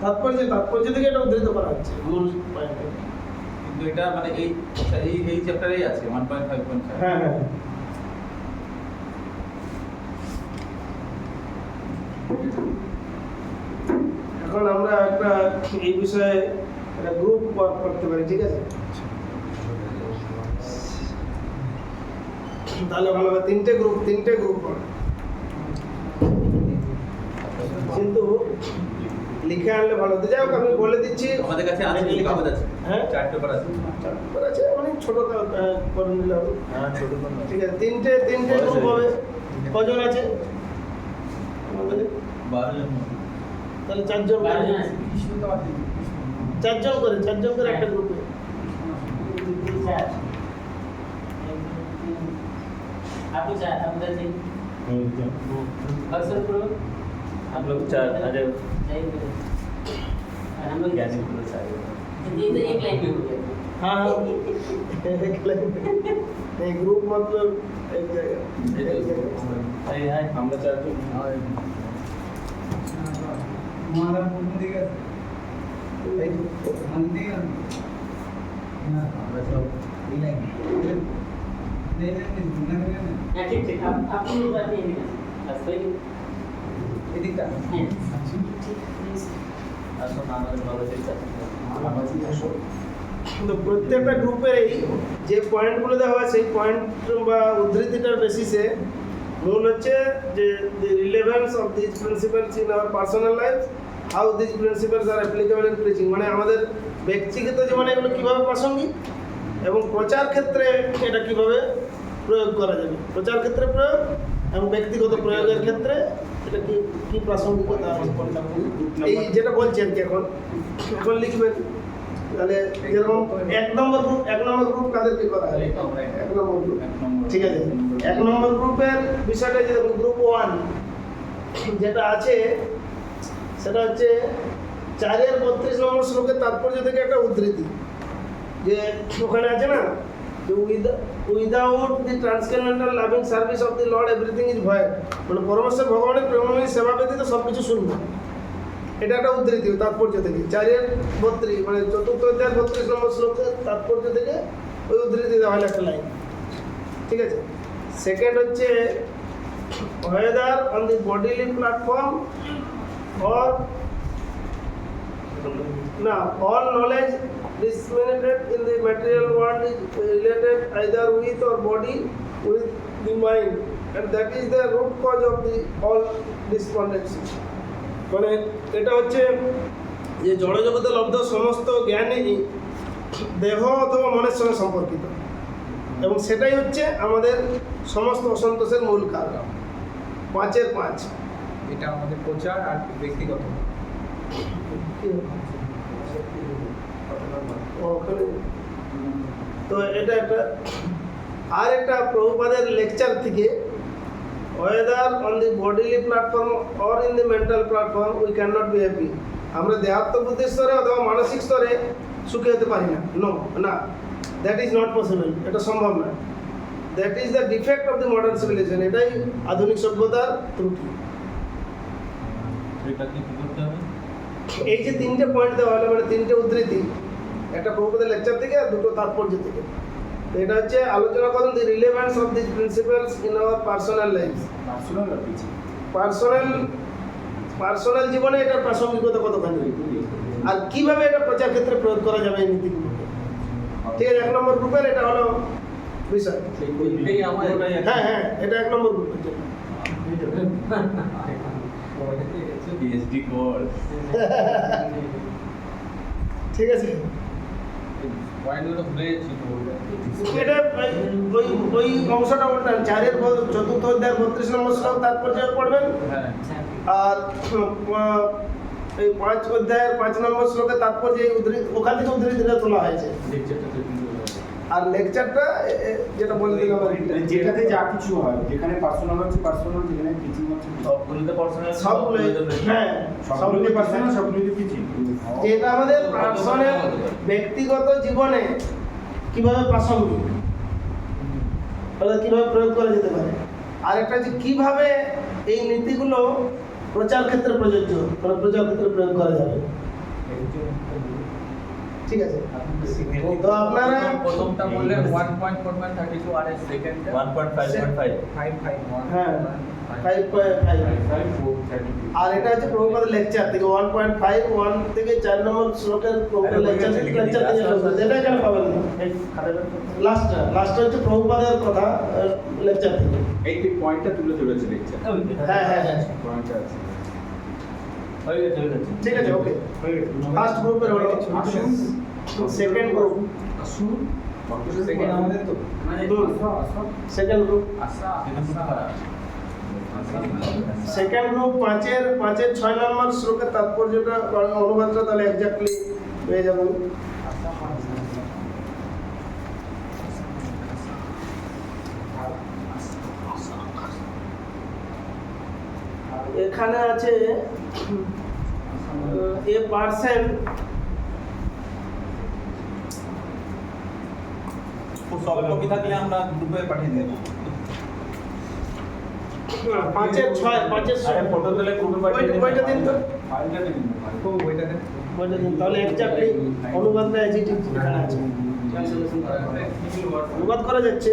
তাৎপর্য থেকে এটা উদ্ধৃত করা হচ্ছে মূল পয়েন্টে। কিন্তু এটা মানে এই চ্যাপ্টারেই আছে 1.5.5। হ্যাঁ হ্যাঁ এখন আমরা একটা এই বিষয়ে একটা গ্রুপ ওয়ার্ক করতে পারি, ঠিক আছে? তাহলে ভালো হবে, তিনটে গ্রুপ করো। কিন্তু লিখে আনলে ভালো হতো। যাই হোক আমি বলে দিচ্ছি, আমাদের কাছে আছে কি কাগজ আছে? হ্যাঁ চার্ট পেপার আছে। চার আছে, অনেক ছোট করে নিলে হবে। হ্যাঁ ছোট কোন ঠিক আছে, তিনটে গ্রুপ হবে। কজন আছে আমাদের? 12 জন মতো। তাহলে চারজন করে একটা গ্রুপে। हम लोग 4 अरे ज्ञानी पुरुष आ गए। हाँ नहीं ग्रुप मतलब एक जगह अरे हाय हम लोग 4 हमारा पूर्ण दिखा मंदी ना আমরা সব नहीं ठीक आप लोग बात नहीं है ये दिखता আসো না আমাদের ভালো চিন্তা কিন্তু প্রত্যেকটা গ্রুপের যে পয়েন্টগুলো দেওয়া হয় সেই পয়েন্ট বা উদ্ধৃতিটার বেসিসে মূল হচ্ছে যে the relevance of these principles in our personal lives, how these principles are applicable in preaching, মানে আমাদের ব্যক্তিগত জীবনে এগুলো কীভাবে প্রাসঙ্গিক এবং প্রচার ক্ষেত্রে এটা কিভাবে প্রয়োগ করা যাবে, প্রচার ক্ষেত্রে প্রয়োগ এবং ব্যক্তিগত প্রয়োগের ক্ষেত্রে এটা কি প্রাসঙ্গিকতা আছে এই যেটা বলছি আর কি। এখন লিখবেন তাহলে যেরকম এক নম্বর গ্রুপ কাদেরকে করা হয়? এক নম্বর গ্রুপ, ঠিক আছে। এক নম্বর গ্রুপের বিষয়টা যে গ্রুপ 1 যেটা আছে সেটা হচ্ছে 4:32 নম্বর শ্লোকের তাৎপর্য থেকে একটা উদ্ধৃতি, যে ওখানে আছে না যে without the transcendental loving service of the lord everything is void, মানে পরমেশ্বর ভগবানের প্রেমময়ী সেবা ব্যতীত সব কিছু শূন্য। এটা একটা উদ্ধৃতি তাৎপর্য থেকে 4:32 মানে চতুর্থ অধ্যায় 32 নম্বর শ্লোকের তাৎপর্য থেকে ওই উদ্ধৃতি দেওয়া হলো একটা লাইন, ঠিক আছে। সেকেন্ড হচ্ছে whether on the bodily platform or না all knowledge disseminated in the material world is related either with or body with the mind, and that is the root cause of the all despondency, মানে এটা হচ্ছে যে জড়জগতে লব্ধ সমস্ত জ্ঞানই দেহ অথবা মনের সঙ্গে সম্পর্কিত এবং সেটাই হচ্ছে আমাদের সমস্ত অসন্তোষের মূল কারণ। 5-5 এটা আমাদের প্রচার আর ব্যক্তিগত। তো এটা একটা প্রভুপাদের লেকচার থেকে whether on the bodily platform or in the mental platform we cannot be happy, আমরা দেহাত্ম বুদ্ধি স্তরে অথবা মানসিক স্তরে সুখী হতে পারি না, দ্যাট ইজ নট পসিবল, এটা সম্ভব না। That is the defect of the modern civilization, এটাই আধুনিক সভ্যতার ত্রুটি। এটা কি করতে হবে? এই যে তিনটে পয়েন্ট দেওয়া হলো মানে তিনটে উদ্ধৃতি, একটা প্রভুপাদের লেকচার থেকে আর দুটো তাৎপর্য থেকে, তো এটা হচ্ছে আলোচনা করুন the relevance of this principles in our personal life. Personal জীবনে এটার প্রাসঙ্গিকতা কতখানি আর কিভাবে এটা প্রচার ক্ষেত্রে প্রয়োগ করা যাবে এই নীতিগুলোকে, ঠিক আছে। 1 নম্বর গ্রুপের এটা হলো বিষয়। হ্যাঁ এটা 1 নম্বর গ্রুপের জন্য। PhD course. ঠিক আছে, পয়েন্টগুলো ভুলে যাচ্ছি তো এটা ওই অংশটা ওটা 4-এর চতুর্থ অধ্যায় 32 নম্বর শ্লোক তাৎপর্য পড়বেন, হ্যাঁ আর এই 5 অধ্যায়ের 5 নম্বর শ্লোকে তাৎপর্য এই উদ্ধৃতি ওখান থেকে উদ্ধৃতিটা তোলা হয়েছে। আর লেকচারটা যেটা বলে দিলাম আর কি, মানে যেটাতে যা কিছু হয়, যেখানে পার্সোনাল হচ্ছে পার্সোনাল, যেখানে টিচিং হচ্ছে সবগুলোতে পার্সোনাল, সবগুলো, হ্যাঁ সবগুলোতে পার্সোনাল, সবগুলোতে টিচিং। যেটা আমাদের পার্সোনাল ব্যক্তিগত জীবনে কিভাবে প্রাসঙ্গিক, অর্থাৎ কিভাবে প্রয়োগ করা যেতে পারে। আর একটা হচ্ছে কিভাবে এই নীতিগুলো প্রচার ক্ষেত্রে প্রযোজ্য, মানে প্রচার ক্ষেত্রে প্রয়োগ করা যাবে। ঠিক আছে, তো আপনারা প্রথমটা বললে 1.4.32 আর এর সেকেন্ডটা 1.5.5 551 হ্যাঁ 5.5, আর এটা হচ্ছে প্রভুপাদের লেকচার থেকে 1.51 থেকে 4 নম্বর শ্লোকের প্রভুপাদের লেকচার থেকে যেটা এখানে পাবেন না, লাস্টটা হচ্ছে প্রভুপাদের কথা লেকচার থেকে। এই পয়েন্টটা তুলে ধরেছে লেকচার। হ্যাঁ হ্যাঁ হ্যাঁ, পয়েন্টটা আছে। হয়ে গেছে। ঠিক আছে, ওকে। ফার্স্ট গ্রুপের হলো, সেকেন্ড গ্রুপ, সেকেন্ড আমাদের তো সেকেন্ড গ্রুপ, আশা সেকেন্ড গ্রুপ 5-এর 6 নম্বর শ্লোকের তাৎপর্যটা অনুবাদটা তাহলে এক্স্যাক্টলি পেয়ে যাবেন। এখানে আছে এ পার্সেন্ট সফট কপি থাকলে আমরা গ্রুপে পাঠিয়ে দেব। 5-এর 6 ফটো তুলে গ্রুপে পাঠিয়ে দেব। ওইটা দিন তো, ফাইলটা দিন ওইটা দিন, তাহলে এক্স্যাক্টলি অনুবাদটা এজিটিভ এখানে আছে, অনুবাদ করা যাচ্ছে।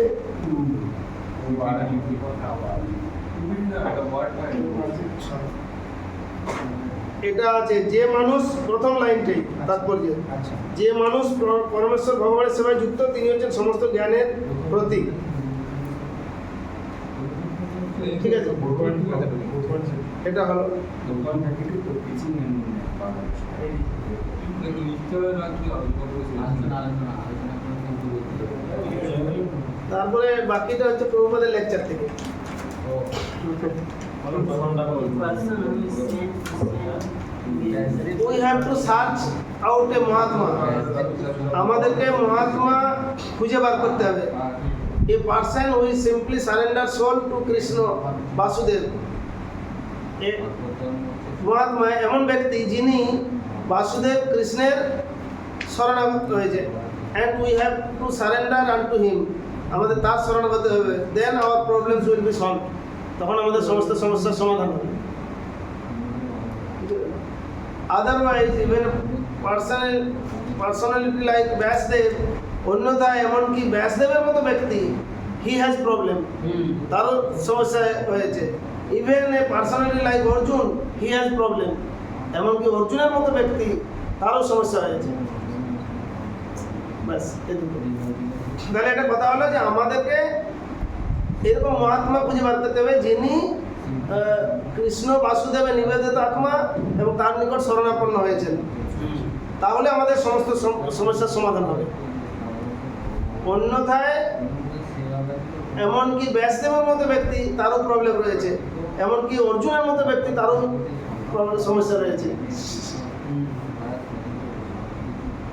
এটা আছে যে মানুষ, প্রথম লাইনটাই তাৎপর্য, আচ্ছা, যে মানুষ পরমেশ্বর ভগবানের সেবায় যুক্ত তিনি হচ্ছেন সমস্ত জ্ঞানের প্রতীক। ঠিক আছে, এটা হলো। তারপরে বাকিটা হচ্ছে প্রভুপাদের লেকচার থেকে। We have to search out a Mahatma, আমাদেরকে মহাত্মা খুঁজে বার করতে হবে। A person who is simply surrender soul to Krishna Basudeb, Mahatma এমন ব্যক্তি যিনি বাসুদেব কৃষ্ণের শরণাগত হয়েছে, and we have to surrender unto him, আমাদের তার শরণাগত হবে, then our problems will be solved, তখন আমাদের সমস্ত সমস্যার সমাধান হবে। Otherwise even personality like Vyasadeva, অন্যথায় এমনকি ব্যাসদেবের মতো ব্যক্তি, হি হ্যাজ প্রবলেম, তারও সমস্যা হয়েছে। Even a personality like Arjun, he has problem, এমনকি অর্জুনের মতো ব্যক্তি, তারও সমস্যা হয়েছে। ব্যাস এটুকু। তাহলে একটা কথা হলো যে আমাদেরকে এরকম মহাত্মা খুঁজে বার করতে হবে যিনি কৃষ্ণ বাসুদেবের নিবেদিত আত্মা এবং তার নিকট শরণাপন্ন হয়েছেন, তাহলে আমাদের সমস্ত সমস্যার সমাধান হবে। অন্যথায় এমনকি ব্যাসদেবের মতো ব্যক্তি, তারও প্রবলেম রয়েছে, এমনকি অর্জুনের মতো ব্যক্তি, তারও সমস্যা রয়েছে।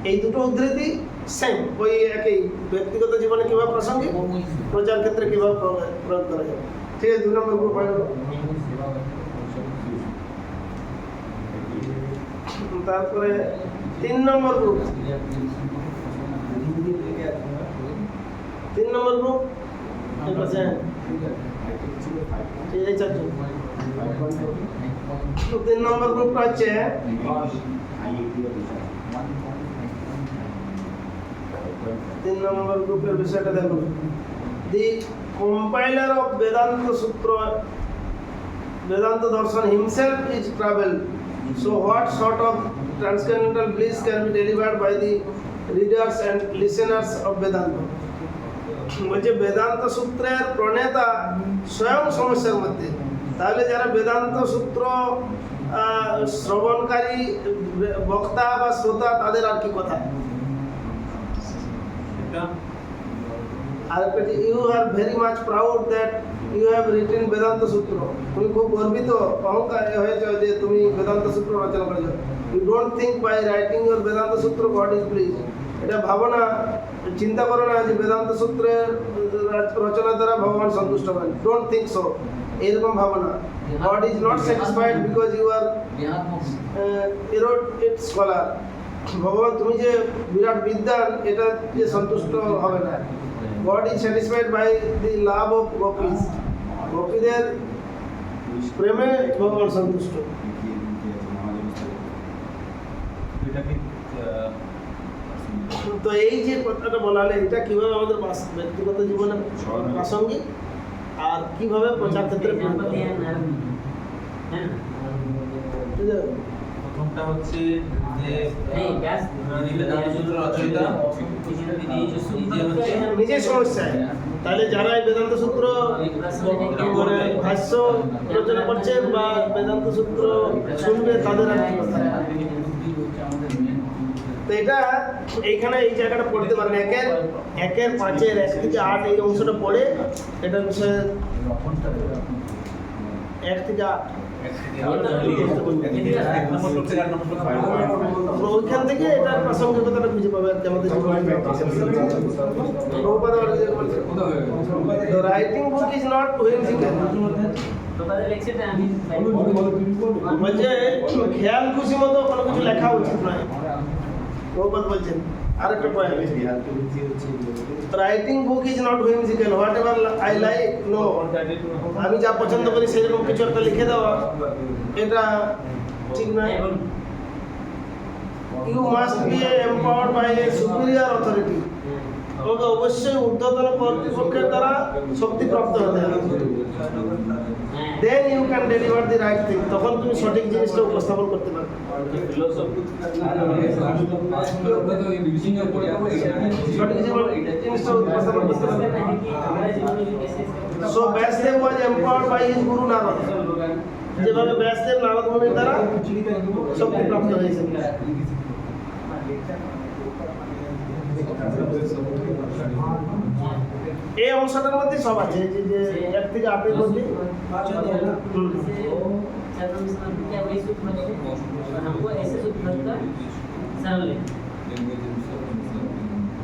এই দুটো উদ্ধৃতি সেম, ওই একই, ব্যক্তিগত জীবনে কিভাবে প্রাসঙ্গিক, প্রচার ক্ষেত্রে কিভাবে প্রয়োগ করা যাবে। ঠিক আছে, 2 নম্বর গ্রুপ হয়ে গেল। তারপরে 3 নম্বর গ্রুপ, 3 নম্বর গ্রুপ ঠিক আছে, এই চারজন। 3 নম্বর গ্রুপটা হচ্ছে 3 নম্বর গ্রুপের বিষয়টা দেখুন। দি কম্পাইলার অফ বেদান্ত সূত্র, Vedanta Darshan himself is travel. So what sort of transcendental bliss can be delivered by the readers and listeners of Vedanta? বলছে বেদান্ত সূত্রের প্রণেতা স্বয়ং সমস্যার মধ্যে, তাহলে যারা বেদান্ত সূত্র শ্রবণকারী বক্তা বা শ্রোতা, তাদের আর কি কথা। আর you are very much proud that you have written Vedanta Sutra, তুমি খুব গর্বিত, অহংকার হয়েছে যে তুমি বেদান্ত সূত্র রচনা করেছো। You don't think by writing your Vedanta Sutra God is please, এটা ভাবনা চিন্তা করো না যে বেদান্ত সূত্রের রচনা দ্বারা ভগবান সন্তুষ্ট হবেন, ডোন্ট থিঙ্ক সো, এরকম ভাবনা। God is not satisfied because you are erudite scholar. ভগবান তুমি যে বিরাট বিদ্যান এটা যে সন্তুষ্ট হবে না। God is satisfied by the love of gopis, গোপীদের প্রেমে ভগবান সন্তুষ্ট। তো এই যে কথাটা বলালে এটা কিভাবে আমাদের ব্যক্তিগত জীবনে প্রাসঙ্গিক আর কিভাবে প্রচার ক্ষেত্রে প্রয়োগ করা হয়। ঠিক আছে? প্রথমটা হচ্ছে যে नहीं गैस যিনি বেদান্ত সূত্র রচয়িতা নিজের সমস্যায়, তাহলে যারা এই বেদান্ত সূত্র মানে ভাষ্য রচনা করছেন বা বেদান্ত সূত্র শুনবে তাদের আর কি কথা। তো এটা এইখানে এই জায়গাটা পড়তে পারেন, একের 5-এর 1 থেকে 8 এই অংশটা পড়ে এটা বিষয়ে 1 থেকে 8 তো ওইখান থেকে এটার প্রাসঙ্গিকতাটা খুঁজে পাবে আর কি আমাদের জীবনে। প্রভুপাদ বলছে, the writing book is not whimsical, तो पहले लेक्चर में আমি বলছে খেয়াল খুশি মতো কোনো কিছু লেখা উচিত নয়। প্রভুপাদ বলছেন আরেকটা point, writing book is not whimsical, whatever I like no, আমি যা পছন্দ করি সেরকম কিছু একটা লিখে দেওয়া এটা ঠিক নয়। You must be empowered by a superior authority, তোমাকে অবশ্যই ঊর্ধ্বতন কর্তৃপক্ষের দ্বারা শক্তিপ্রাপ্ত হতে হবে। Then you can deliver the right thing, তখন তুমি সঠিক জিনিসটা উপস্থাপন করতে পারবে। সঠিক জিনিসটা উপস্থাপন করতে পারবে। So Vyasadeva was empowered by his guru Narada, যেভাবে ব্যাসদেব নারদ মুনির দ্বারা শক্তিপ্রাপ্ত হয়েছেন। এই অংশটার মধ্যে সব আছে, যে 1 থেকে 8 এর মধ্যে क्या वही सूत्र है और हमको ऐसे सूत्र का सरल लेंगे।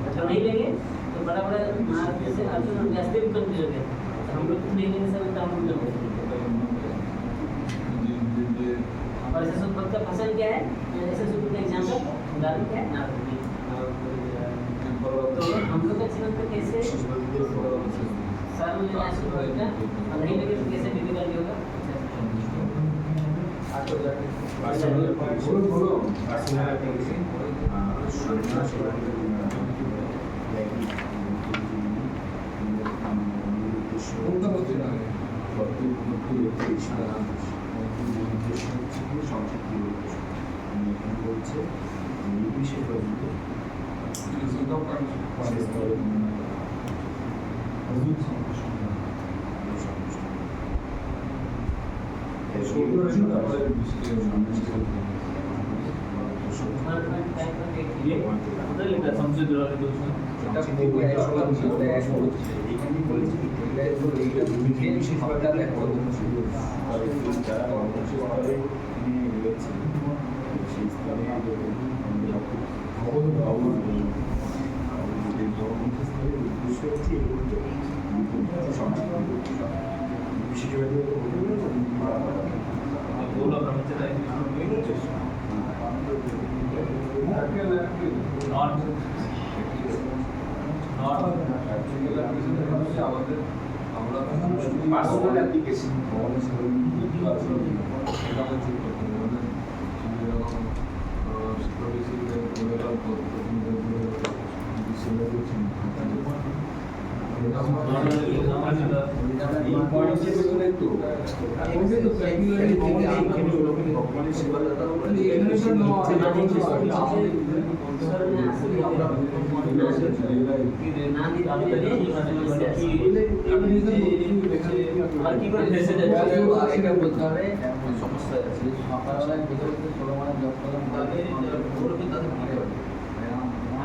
अच्छा नहीं लेंगे तो बड़ा बड़ा मार्ग जैसे अर्जुन और व्यासदेव कंफ्यूज हो गए, तो हम लोग नहीं लेने से हम लोग और ऐसे सूत्र का फसल क्या है, ऐसे सूत्र का एग्जांपल उदाहरण क्या है नारद मुनि। तो हम लोग का जीवन में कैसे सरल लेना है सूत्र का, और नहीं लेंगे तो कैसे डिफिकल्टी होगा। পার্সোনাল অ্যাপ্লিকেশন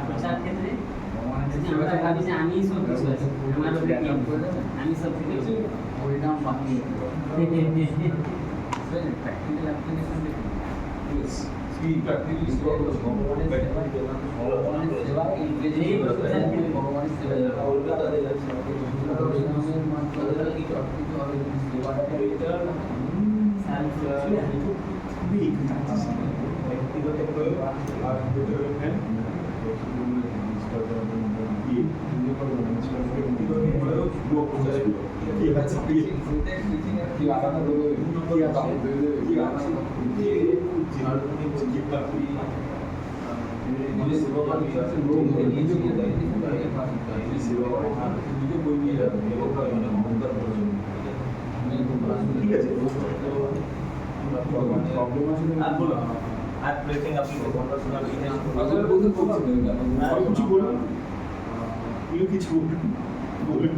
प्रचार क्षेत्रे আমরা ভাবি যে আমি সব কিছু আছে, আমার আমি সব কিছু ওইটা বাকি প্র্যাকটিক্যাল অ্যাপ্লিকেশন কি প্র্যাকটিক্যালি সেবা করছে ভগবানের সেবা ইংরেজি ভগবানের সেবা ব্যক্তিগত প্রয়োগ আর ঠিক আছে প্রবলেম আছে I'm placing application. কিছু বলুন কিছু বলুন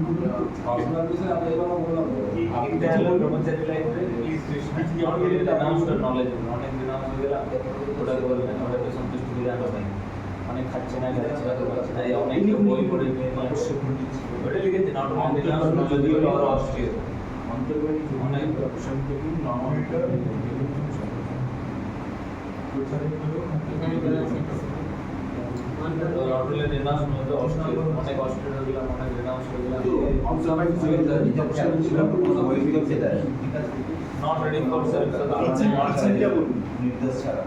অনেক খাচ্ছে না তাই অনেক বই পড়ে ওটা লিখেছে অন্তর্বাণী অনেক not ready for self নির্দেশ ছাড়া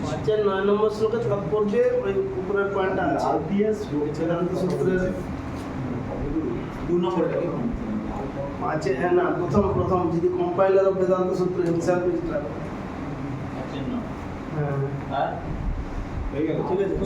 পাঁচের 9 নম্বর শ্লোকে তাৎপর্যে ওই উপরের পয়েন্টটা আছে আরপিএস বেদান্ত সূত্রের 2 নম্বরটা পাঁচে না প্রথম যদি কম্পাইলার অফ বেদান্ত সূত্র হিমসেলফ ইজ ট্রাভেল হ্যাঁ হয়ে গেল ঠিক আছে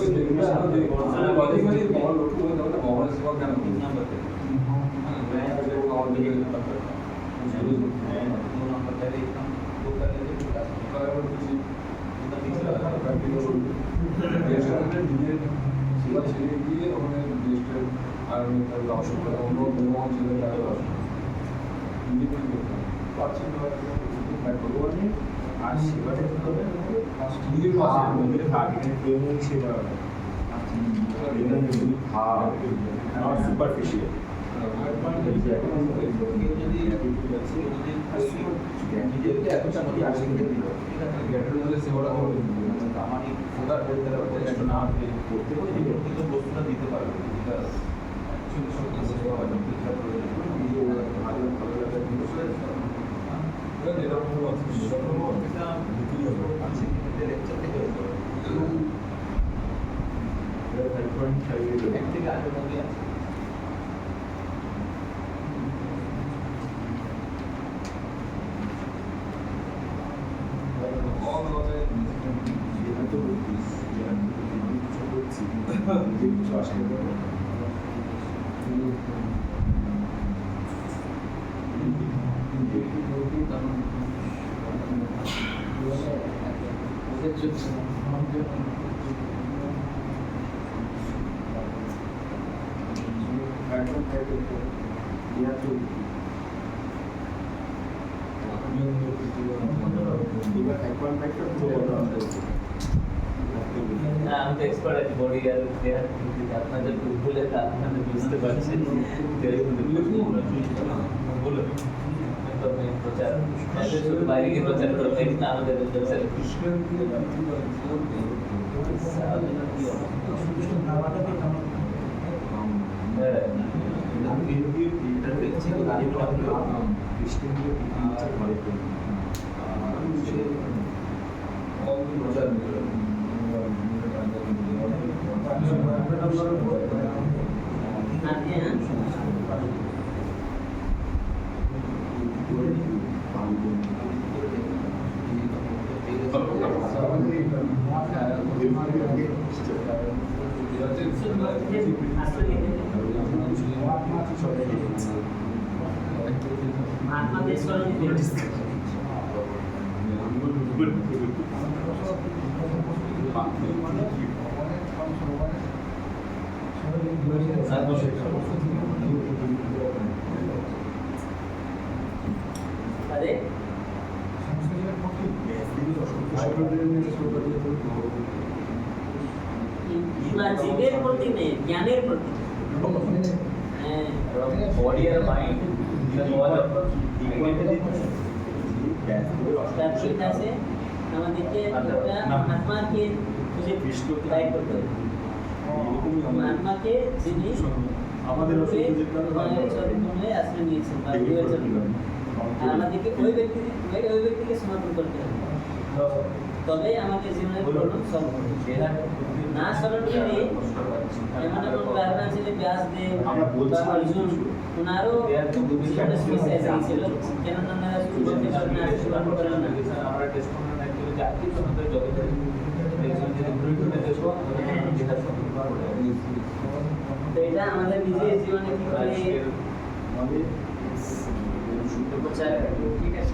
আর সেবাটা কি হবে সেবা নট সুপারফিশিয়াল বস্তুটা দিতে পারবে আমি তো এক্সপার্ট আছি বডি আর দেয়ার আপনাদের ভুলে আপনাদের বুঝতে পারছেন বলো তবে প্রচার শুধু বাইরে গিয়ে প্রচার করবে না আমাদের প্রচার महात्मा देश अरे না জীবের প্রতি নেই, জ্ঞানের প্রতি। হ্যাঁ, বডি আর মাইন্ড তার ঠিক আছে, আমাদেরকে আত্মাকে খুঁজে ট্রাই করতে হবে। আত্মাকে যিনি আমাদের চরিত্রে আশ্রয় নিয়েছেন বা বিবেচন করেন, আর আমাদেরকে ওই ব্যক্তিকে সমর্পণ করতে হবে, তবে আমাদের জীবনের প্রবলেম সলভ হবে। না স্মরণ করে এমন এমন উদাহরণ আছে যে ব্যাসদেব বা অর্জুন ওনারও জীবনে সমস্যা এসে গেছিল, কেন ওনারা শুরু করতে পারেন না, শুরু করেন না। আমরা টেস্ট করতে থাকি যে আজকে আমাদের জগতের তো এটা আমাদের নিজের জীবনে কি করে প্রচার করবো, ঠিক আছে?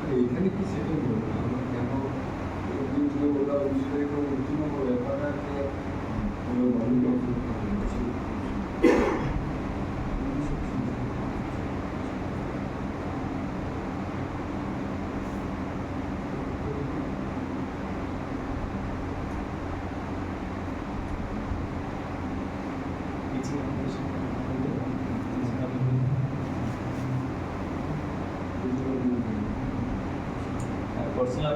কারণ এখানে কি সেটাই বলবো আমরা কেন ওরা বিষয়ে কোনো উত্তীর্ণ করে তারা পার্সোনাল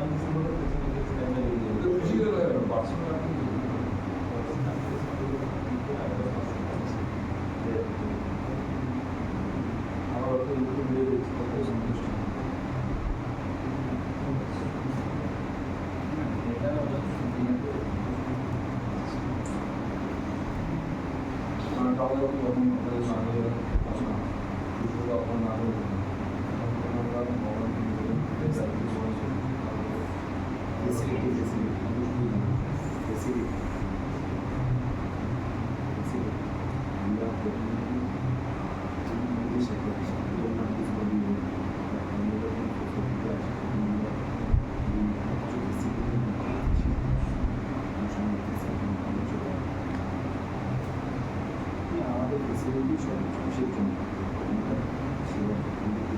আমাদের ফেসিলিটি সব মানুষের জন্য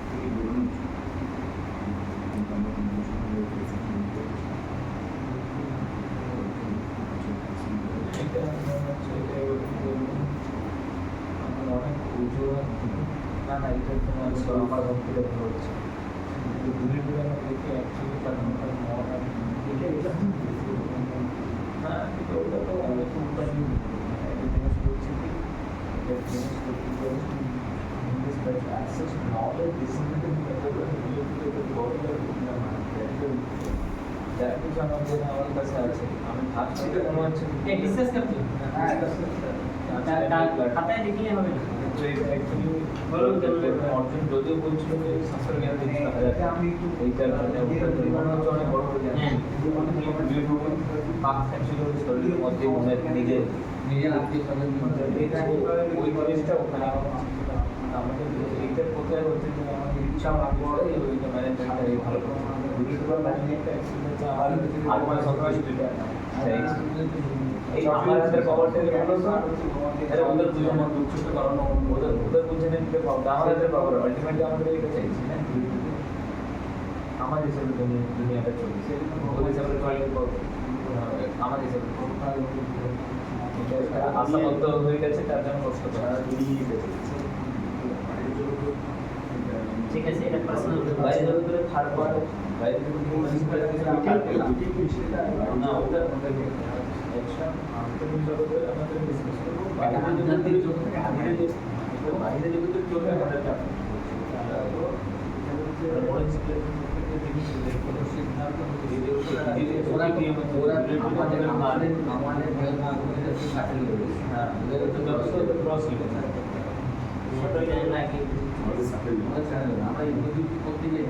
থেকে বেরোনো কিন্তু আমরা অনেক অজুহাত না না এটা তোমার আমার ভক্তিটা ভালো হচ্ছে কিন্তু দূরে দূরে আমরা দেখি অ্যাকচুয়ালি তার মনটা মন আর এটা না কিন্তু ওটা তো অনেক উপায় নেই একটা জিনিস বলছি কি একটা জিনিস করতে পারি this but access knowledge disseminated যা কিছু আমাদের আমার কাছে আছে আমি ভাবছি এটা মনে হচ্ছে ডিসকাস করতে হ্যাঁ খাতায় লিখলে হবে না। অর্জুন যদিও বলছিল যে শাস্ত্র জ্ঞান দিতে আমি একটু এইটার মানে অনেক বড় বড় জ্ঞান পাক ছিল শরীরের মধ্যে মনে নিজের নিজের আত্মীয় স্বজন ওই জিনিসটা ওখানে আমাদের এইটার কোথায় হচ্ছে যে আমাদের ইচ্ছা না করে ওইটা ম্যানেজমেন্টটা এই ভালো করে আর মানে সবকিছু এই আমার হাতের পাওয়ার থেকে বলো তো ওদের দুজন মত উচ্চতা করানো ওদের ওদের বুঝে নিতে পারবো আমার হাতের পাওয়ার আলটিমেটলি আমাদের এটা চাইছি না আমার হিসেবে দুনিয়াটা চলছে ওদের হিসাবে আমার হিসেবে আশাবদ্ধ হয়ে গেছে তার জন্য কষ্ট করা ঠিক আছে, এটা পার্সোনাল বাইরে জগতের থার্ড পার্ট বাইরে না ওটা আন্তরিক জগতে আমাদের ডিসকাস করবো আধ্যাত্মিক জগতে বাইরে যদি তো চলে আমাদের চাকরি আমরা ইউনিভার্সিটি করতে গিয়ে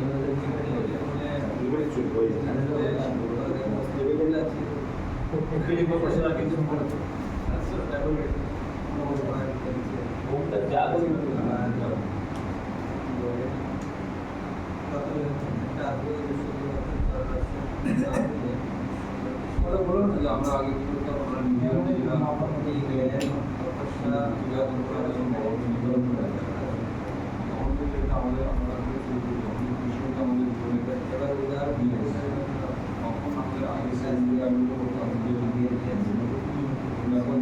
ওরা বলো না যে আমরা আগে কি করতাম, আমরা নিজেরা নিজেরা আমাদের আমরা বিষয়টা আমাদের জীবনে এবার উদাহরণ দিয়ে তখন আমাদের আগে স্যারগুলো আমি করতাম এখন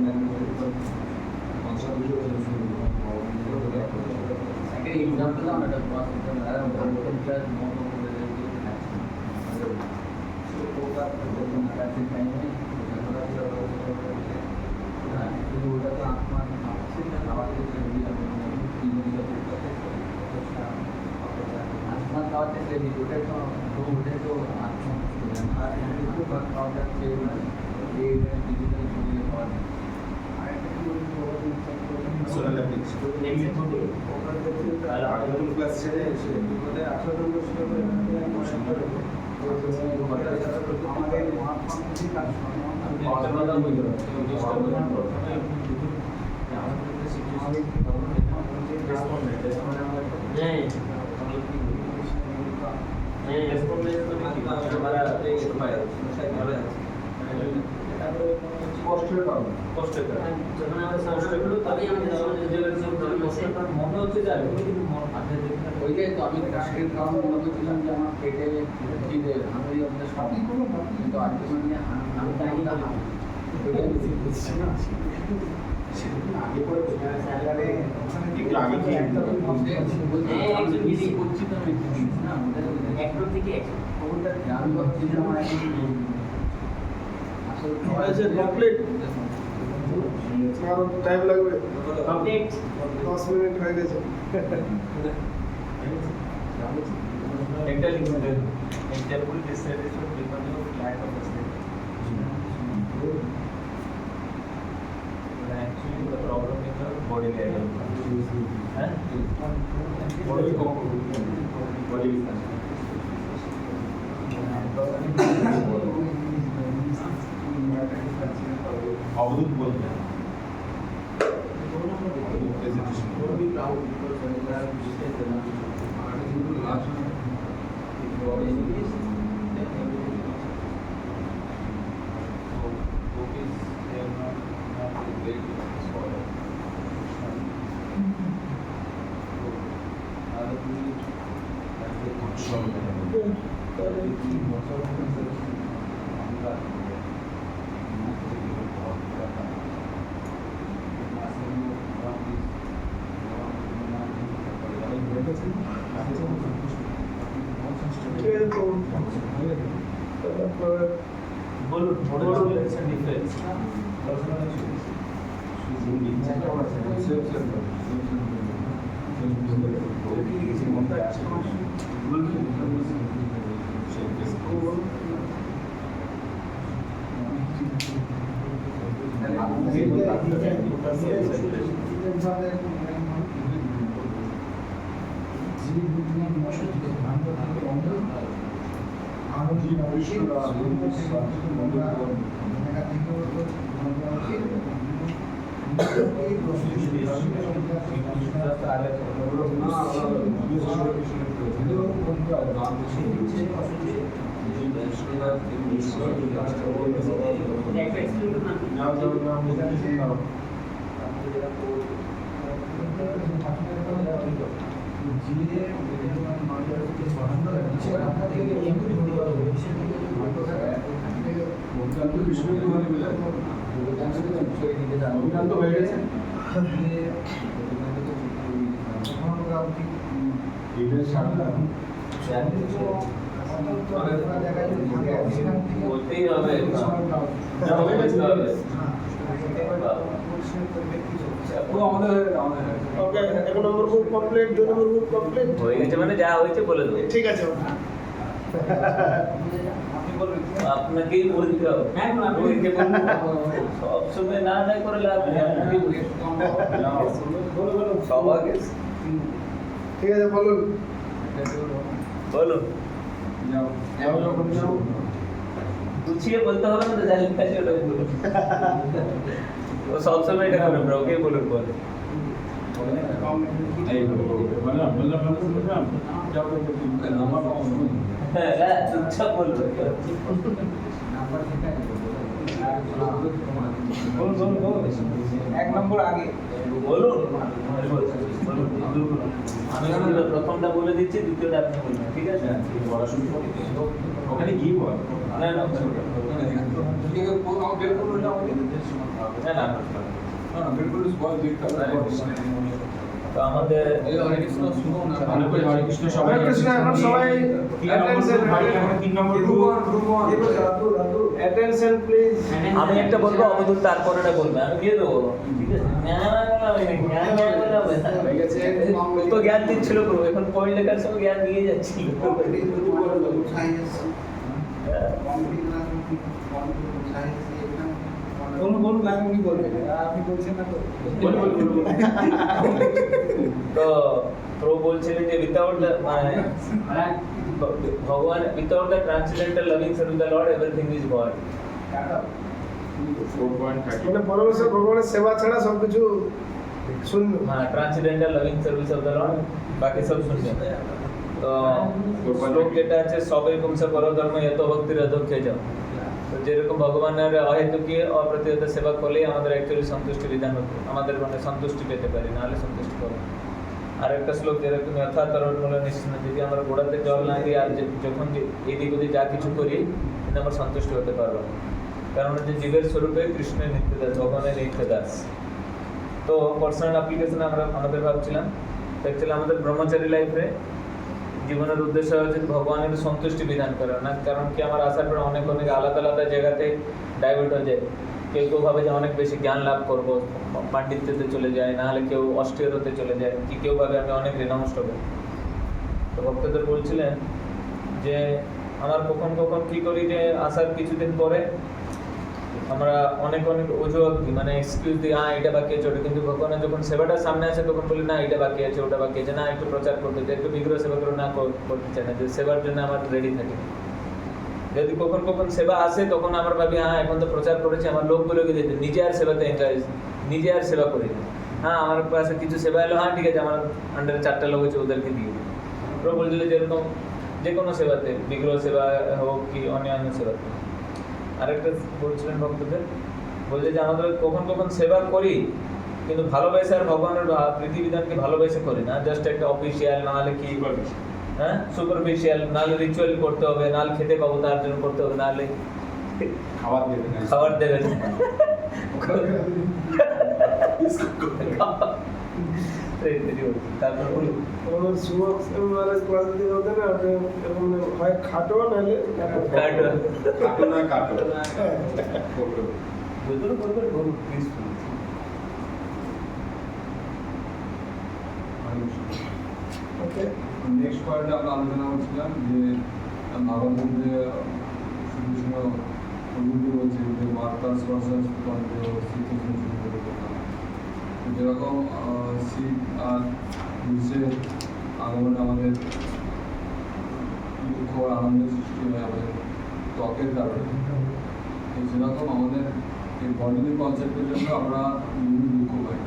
একটা এক্সাম্পল আমরা একটা সোনাল অ্যাপ্লিকেশন ক্লাস ছেড়ে এসে আমাদের মহাত্মা গান্ধী তার কষ্টের কারণ মনে হচ্ছে যে ওই যে তো আমি কাশের কারণ মনে করছিলাম যে আমার পেটে খিদে আমি আমাদের সব কিন্তু আলটিমেটলি আমি আগে পরে একটু আগে কি করছি তো আমি না একদম থেকে আমি ভাবছি যে আমার আচ্ছা কমপ্লিট আরো টাইম লাগবে কমপ্লিট 10 মিনিট হয়ে গেছে একটা লিখুন example dissatisfaction because of lack of aesthetic. Actually the problem is the body level. body অবধূত বলতে বলুন ডিফারেন্স বলতেই হবে কৃষ্ণের পরিপ্রেক্ষিত ও আমাদের ওকে, 1 নম্বর বুক কমপ্লিট, 2 নম্বর বুক কমপ্লিট। হয়ে গেছে মানে যা হয়েছে বলে দেবো। ঠিক আছে। আপনি বলবেন আপনাকেই বলে দিতে হবে। হ্যাঁ, আপনি ওইকে বলবো। সব সময় না না করে লাভ নেই। আপনাকেই বলে দিতে হবে। সবাইকে ঠিক আছে, বলুন। বলুন। যাও গুছিয়ে বলতে হবে না তো, যা লেখা আছে ওটা বলুন। ও সবসময় এটা করে, ওকে বলুন বলে। এই বললাম যাও নাম্বার হ্যাঁ, চুপচাপ বলবে। বলুন 1 নম্বর আগে বলুন। আমি শুধু প্রথমটা বলে দিচ্ছি, দ্বিতীয়টা আপনি বলবেন, ঠিক আছে? বলা শুরু করি ওখানে কি বল না না বের করলো না আমাকে না না না বের করলে বল দেখতে তো আমাদের হরে কৃষ্ণ শুনুন না ভালো করে হরে কৃষ্ণ সবাই হরে কৃষ্ণ, এখন সবাই তিন নম্বর অ্যাটেনশন প্লিজ। আমি একটা বলবো, অবদূত তারপরেটা বলবে, আমি দিয়ে দেবো, ঠিক আছে? হয়ে গেছে ও তো জ্ঞান দিচ্ছিল পুরো, এখন পয়েন্ট লেখার সময় জ্ঞান দিয়ে যাচ্ছিল। বলুন আমি উনি বলবেন, আপনি বলছেন না তো তো প্রভু বলছিলেন যে উইথাউট দ্য ভগবান, without the transcendental loving service the Lord everything is god. 4.30 মানে পরমেশ্বর ভগবানের সেবা ছাড়া সবকিছু শূন্য। হ্যাঁ, transcendental loving service of the Lord, বাকি সব শূন্য। তো শ্লোক যেটা আছে, সবে কুমসে করো ধর্ম এত ভক্তির অধ্যক্ষে যাও। তো যেরকম ভগবানের অহেতুকীয় অপ্রতিহত সেবা করলে আমাদের অ্যাকচুয়ালি সন্তুষ্টি বিধান হতো, আমাদের মানে সন্তুষ্টি পেতে পারি, নাহলে সন্তুষ্টি পাবো। আর একটা শ্লোক যেরকম যথার্থ মূল্য নিশ্চিন্ত, যদি আমরা গোড়াতে জল না দিই আর যখন এদিক ওদিক যা কিছু করি, কিন্তু আমরা সন্তুষ্ট হতে পারবো না। কারণ হচ্ছে জীবের স্বরূপে কৃষ্ণের নিত্যদাস, ভগবানের নিত্যদাস। তো পার্সোনাল অ্যাপ্লিকেশনে আমরা আমাদের ভাবছিলাম, অ্যাকচুয়ালি আমাদের ব্রহ্মচারী লাইফে জীবনের উদ্দেশ্য হচ্ছে ভগবানের সন্তুষ্টি বিধান করা না। কারণ কি, আমার আসার পর অনেক অনেক আলাদা আলাদা জায়গাতে ডাইভার্ট হয়ে যায়। কেউ কেউ ভাবে যে অনেক বেশি জ্ঞান লাভ করবো, পাণ্ডিত্যতে চলে যায়, নাহলে কেউ অস্ট্রিয়তে চলে যায়, কি কেউ ভাবে আমি অনেক ঋণমষ্ট হবো। তো ভক্তদের বলছিলেন যে আমার কখন কখন কি করি, যে আসার কিছুদিন পরে আমরা অনেক অনেক অজুহাত দিই, মানে এক্সকিউজ দিই, হ্যাঁ এটা বাকি আছে ওটা, কিন্তু ভগবানের যখন সেবাটা সামনে আসে তখন বলি না এটা বাকি আছে ওটা বাকি আছে, না একটু প্রচার করতে চাই, একটু বিগ্রহ সেবা করে না করতে চাই না, যে সেবার জন্য আমার রেডি থাকে। যদি কখন কখন সেবা আসে তখন আমরা ভাবি হ্যাঁ এখন তো প্রচার করেছি, আমার লোকগুলোকে দিতে, নিজে আর সেবাতে এনকারেজ, নিজে আর সেবা করি না। হ্যাঁ আমার কাছে কিছু সেবা এলো, হ্যাঁ ঠিক আছে আমার আন্ডারে 4টা লোক আছে ওদেরকে দিয়ে দিই। ওরা বলছিল যেরকম যে কোনো সেবাতে, বিগ্রহ সেবা হোক কি অন্যান্য সেবাতে। আরেকটা বলছিলেন ভক্তদের, বলছে যে আমাদের কখন কখন সেবা করি কিন্তু ভালোবেসে আর ভগবানের প্রীতিবিধানকে ভালোবেসে করি না, জাস্ট একটা অফিসিয়াল, নাহলে কি হ্যাঁ সুপারফিশিয়াল, নাহলে রিচুয়াল করতে হবে, নাহলে খেতে পাবো তার জন্য করতে হবে, নাহলে খাবার দেবে না। তারপর বলুন ওর সুবক মহারাজ ক্লাস দিতে বলতে না, আপনি এরকম হয় খাটো নাহলে কাটো না কাটো ভেতরে করবেন, বলুন প্লিজ। ওকে। নেক্সট পয়েন্টে আমরা আলোচনা করছিলাম যে ভাগবতে শ্রীকৃষ্ণ অর্জুনকে বলছেন যে বার্তা সরস্বর শ্রীকৃষ্ণ শুরু করে করলাম। যেরকম শীত আর গ্রীষ্মের আগমনে আমাদের দুঃখ আনন্দের সৃষ্টি হয় আমাদের ত্বকের কারণে, সেরকম আমাদের এই বডিলি কনসেপ্টের জন্য আমরা বিভিন্ন দুঃখ পাই।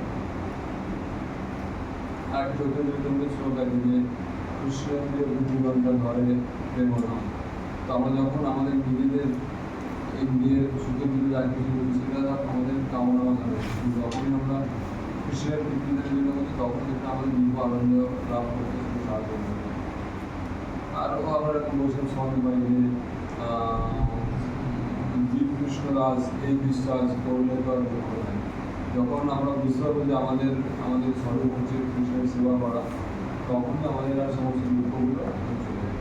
আর চৈতন্য চৈতন্যের শ্লোক আছে যে কৃষ্ণের জীবনটা ধরে প্রেম নাম। তো আমরা যখন আমাদের নিজেদের এই নিজের সুখের জন্য যা কিছু করি সেটা আমাদের কামনা হবে, যখনই আমরা কৃষ্ণের প্রীতিদের জন্য করি তখন সেটা আমাদের দিব্য আনন্দ লাভ করতে সেটা সাহায্য করে। আরও আমরা এরকম বৈষ্ণব সমাধি পাই যে জীব কৃষ্ণ দাস এই বিশ্বাস করলে তো আর দুঃখ নাই। যখন আমরা বুঝতে পারবো যে আমাদের স্বরূপ হচ্ছে কৃষ্ণের সেবা করা, তখনই আমাদের আর সমস্ত দুঃখগুলো চলে যায়।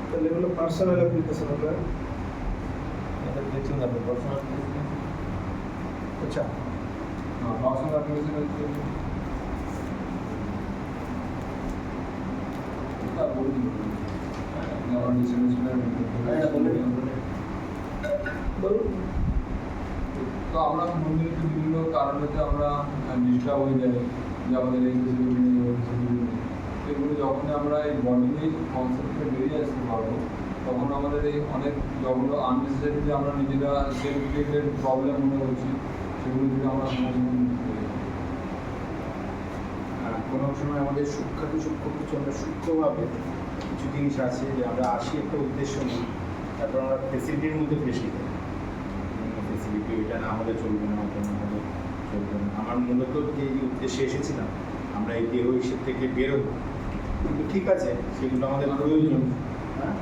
তাহলে এগুলো পার্সোনাল অ্যাপ্লিকেশন আপনার। এটা দেখুন আপনি পার্সোনাল চর্চা। পার্সোনাল অ্যাপ্লিকেশনের তো আমরা মন্দিরে বিভিন্ন কারণেতে আমরা ডিস্টার্ব হয়ে যাই যে আমাদের এই ফেসিলিটি নেই ওই ফেসিলিটি নেই। এগুলো যখন আমরা এই বডিলি কনসেপ্টে বেরিয়ে আসতে পারবো তখন আমাদের এই অনেক যেগুলো আননেসেসারি যে আমরা নিজেরা সেলফ রিলেটেড প্রবলেম মনে করছি সেগুলো থেকে আমরা সমাধান করতে পারি। কোনো সময় আমাদের সূক্ষ্ম কিছু আমরা সূক্ষ্মভাবে কিছু জিনিস আছে যে আমরা আসি একটা উদ্দেশ্য নিই, তারপর আমরা ফেসিলিটির মধ্যে ফেসি যাই। ফেসিলিটি এটা না হলে চলবে না, ওটা না হলে চলবে না। আমার মূলত যে উদ্দেশ্যে এসেছিলাম আমরা এই দেহ হিসেব থেকে বেরোবো, কিন্তু ঠিক আছে সেগুলো আমাদের প্রয়োজন,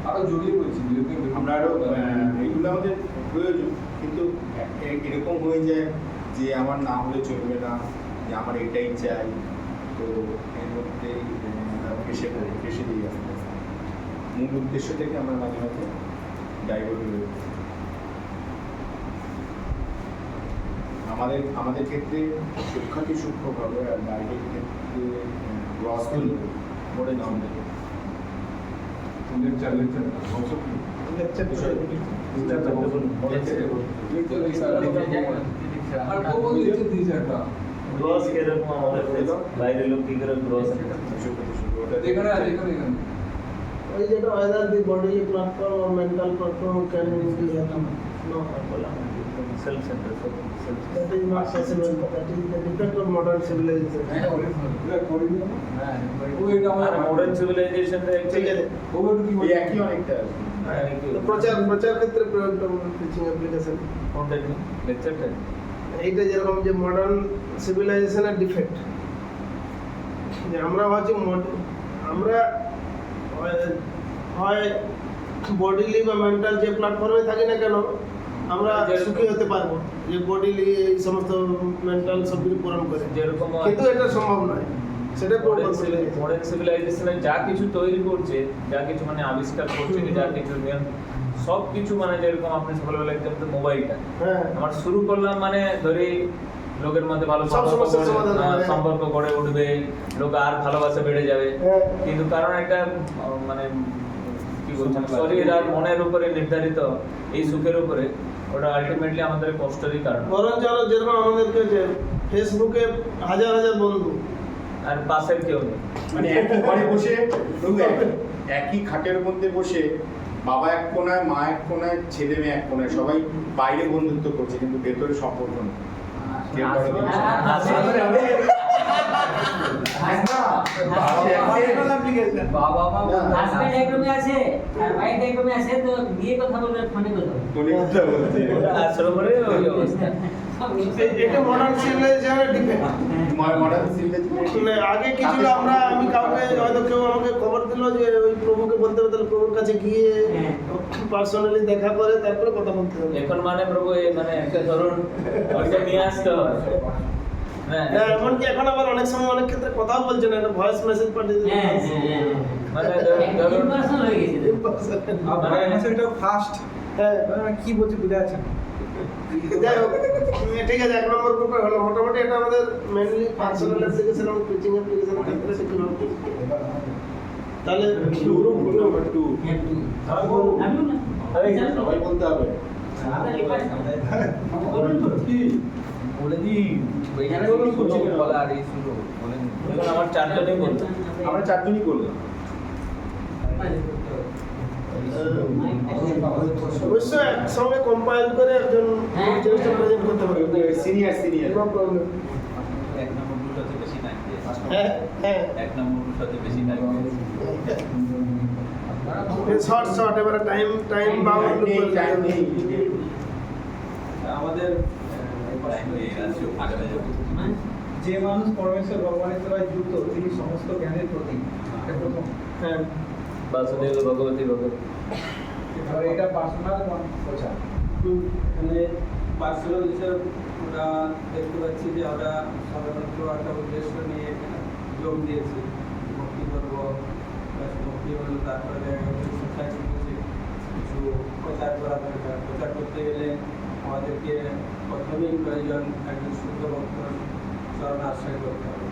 আরো জড়িয়ে পড়েছি যেহেতু আমরা আরও এগুলো আমাদের প্রয়োজন, কিন্তু এরকম হয়ে যায় যে আমার না হলে চলবে না, যে আমার এটাই চাই, তো এর মধ্যেই ফেসে দিয়ে আসতে আসতে মূল উদ্দেশ্য থেকে আমরা মাঝে মাঝে ডাইভার্ট হয়ে যাই। আমাদের ক্ষেত্রে সূক্ষ্মভাবে আর বাইরের ক্ষেত্রে গ্রস হলে পড়ে না আমাদের লেকচার আর কোন লেকচার দিয়েছে একটা গ্রস কিরকম আমাদের বাইরের লোক কি করে গ্রস এখানে আছে এখানে ওই যেটা whether the bodily platform or mental platform can be no self centre that is not possible. That is the defect of modern civilization. Modern civilization ঠিক আছে, এই একই অনেকটা প্রচার ক্ষেত্রে প্রয়োগটা টিচিং অ্যাপ্লিকেশন কোনটা লেকচারটা এইটা যেরকম যে মডার্ন সিভিলাইজেশনের ডিফেক্ট, যে আমরা ভাবছি আমরা হয় বডিলি বা মেন্টাল যে প্ল্যাটফর্মে থাকি না কেন আমরা সুখী হতে পারবো, যে বডিলি এই সমস্ত মেন্টাল সব কিছু পূরণ করে, যেরকম কিন্তু এটা সম্ভব নয়। সেটা মডার্ন সিভিলাইজেশনে যা কিছু তৈরি করছে, যা কিছু মানে আবিষ্কার করছে, যা কিছু সব কিছু মানে যেরকম আপনি সকালবেলা একদম মোবাইলটা হ্যাঁ আমার শুরু করলাম মানে ধরে লোকের মধ্যে ভালো সব সমস্যার সমাধান হবে। সম্পর্ক গড়ে উঠবে, লোক আর ভালোবাসা বেড়ে যাবে, হ্যাঁ। কিন্তু কারণ একটা মানে কি বলছেন শরীর আর মনের উপরে নির্ধারিত এই সুখের উপরে, ওটা আলটিমেটলি আমাদের কষ্টেরই কারণ। বরং যেরকম আমাদেরকে যে ফেসবুকে হাজার হাজার বন্ধু আর পাশের কেউ নেই, মানে একই ঘরে বসে একই খাটের মধ্যে বসে বাবা এক কোনায়, মা এক কোনায়, ছেলে মেয়ে এক কোনায়, সবাই বাইরে বন্ধুত্ব করছে কিন্তু ভেতরে সম্পর্ক নেই। কেউ কারো দিকে বাবা মা হাজবেন্ড এক রুমে আছে আর ওয়াইফ এক রুমে আছে, তো বিয়ে কথা বলবে ফোনে কথা বলবে। ফোনে কথা বলছে। ওটা আসলে করে ওই অবস্থা। এটা মডার্ন সিভিলাইজেশনের ডিফেক্ট। মডার্ন সিভিলাইজেশন আগে কি ছিল, আমি কাউকে হয়তো কেউ আমাকে খবর দিল যে ওই প্রভুকে বলতে হবে, তাহলে প্রভুর কাছে গিয়ে পার্সোনালি দেখা করে তারপরে কথা বলতে হবে। এখন মানে প্রভু মানে একটা ধরুন ওইটা নিয়ে আসতে হবে। হ্যাঁ, এমনকি এখন আবার অনেক সময় অনেক ক্ষেত্রে কথাও বলছে না, একটা ভয়েস মেসেজ পাঠিয়ে দিচ্ছে। হ্যাঁ হ্যাঁ মানে হ্যাঁ ইমপার্সোনাল হয়ে গেছে। এটা ফাস্ট, হ্যাঁ কি বলছে বুঝে যাচ্ছে না। যাই হোক, ঠিক আছে, 1 নম্বর গ্রুপে হলো। মোটামুটি এটা আমাদের মেইনলি পার্সোনাল অ্যাপ্লিকেশন এবং টিচিং অ্যাপ্লিকেশনের ক্ষেত্রে শিখলাম। তাহলে গ্রুপ নাম্বার 2 আমি না সবাই বলতে হবে। আমরা রিকোয়েস্ট বলে দি ওইখানে শুরু বলা আর এই শুরু বলেন এখন আমার চারজনই বলতো, আমরা চারজনই করলাম। অবশ্যই একসঙ্গে কম্পাইল করে একজন জিনিসটা প্রেজেন্ট করতে পারবে। Senior no problem. এক নম্বর গ্রুপটাতে বেশি টাইম দিয়ে হ্যাঁ হ্যাঁ, এক নম্বর গ্রুপটাতে বেশি টাইম শর্ট এবারে টাইম বাউন্ড আমাদের যে মানুষ পরমেশ্বর ভগবানের সেবায় যুক্ত তিনি সমস্ত জ্ঞানের প্রতীক, এটা প্রথম। হ্যাঁ, বাসুদেব ভগবতী ভগবতী। এবার এটা পার্সোনাল প্রচার। এখানে পার্সোনাল হিসেবে আমরা দেখতে পাচ্ছি যে আমরা সাধারণত একটা উদ্দেশ্য নিয়ে এখানে যোগ দিয়েছি, ভক্তি করবো, ভক্তি হলো তারপরে সোসাইটি কিছু প্রচার করা দরকার। প্রচার করতে গেলে আমাদেরকে প্রথমেই প্রয়োজন একজন শুদ্ধ ভক্তর চরণ আশ্রয় করতে হবে।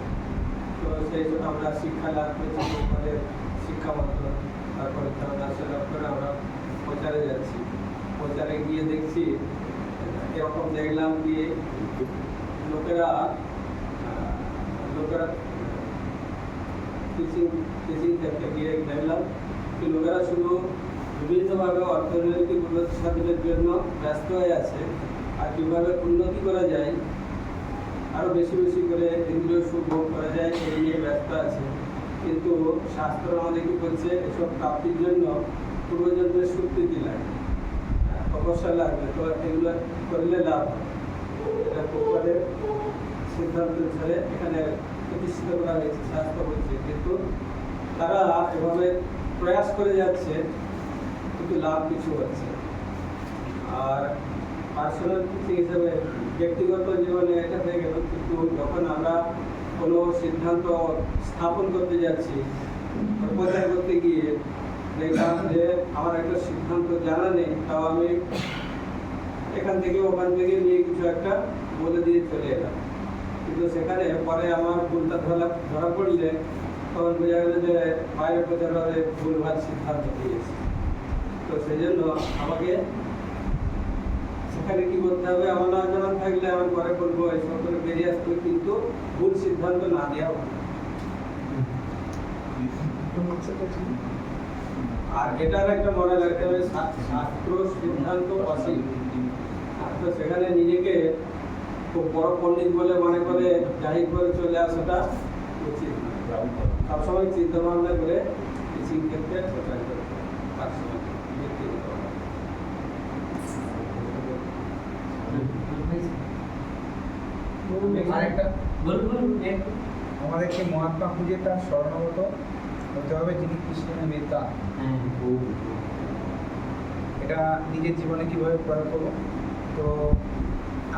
তো সেই জন্য আমরা শিক্ষা লাভ করেছি আমাদের শিক্ষা মন্ত্র, তারপরে চরণ আশ্রয় লাভ করে আমরা প্রচারে যাচ্ছি। প্রচারে গিয়ে দেখছি এরকম দেখলাম কি লোকেরা টিচিং ক্ষেত্রে গিয়ে দেখলাম কি লোকেরা শুধু বিভিন্নভাবে অর্থনৈতিক উন্নতি সাধনের জন্য ব্যস্ত হয়ে আছে, আর কীভাবে উন্নতি করা যায়, আরও বেশি বেশি করে ইন্দ্রিয় সুখ ভোগ করা যায় এই নিয়ে ব্যস্ত আছে। কিন্তু শাস্ত্র আমাদের কি করছে, এসব প্রাপ্তির জন্য পূর্বজন্মের সুকৃতি লাগে, তপস্যা লাগবে, তো এগুলো করলে লাভ হয়। এটা প্রপারের সিদ্ধান্ত অনুসারে এখানে প্রতিষ্ঠিত করা হয়েছে, শাস্ত্র বলছে। কিন্তু তারা এভাবে প্রয়াস করে যাচ্ছে কিন্তু লাভ কিছু হচ্ছে। আর পার্সোনাল হিসেবে ব্যক্তিগত জীবনে এটা হয়ে গেল, কিন্তু যখন আমরা কোনো সিদ্ধান্ত স্থাপন করতে যাচ্ছি, প্রচার করতে গিয়ে দেখলাম যে আমার একটা সিদ্ধান্ত জানা নেই, তাও আমি এখান থেকে ওখান থেকে নিয়ে কিছু একটা বলে দিয়ে চলে এলাম। কিন্তু সেখানে পরে আমার ভুলটা ধরা পড়লে তখন বোঝা গেল যে বাইরে প্রচারে ভুলভাল সিদ্ধান্ত দিয়েছি। তো সেই জন্য আমাকে সেখানে কি করতে হবে, আমার না জানা থাকলে আমি পরে বলবো এইসব করে বেরিয়ে আসতে হবে, কিন্তু ভুল সিদ্ধান্ত না দেওয়া ভালো। আর এটার একটা মনে রাখতে হবে, শাস্ত্র সিদ্ধান্ত অসীম। তো সেখানে নিজেকে খুব বড় পণ্ডিত বলে মনে করে জাহির করে চলে আসাটা উচিত না। সবসময় চিন্তা ভাবনা করে টিচিং ক্ষেত্রে প্রচার করতে হবে। আরেকটা বলুন আমাদেরকে মহাত্মা খুঁজে তার স্বর্ণগত হতে হবে, যিনি কৃষ্ণের নেতা। এটা নিজের জীবনে কিভাবে প্রয়োগ করবো? তো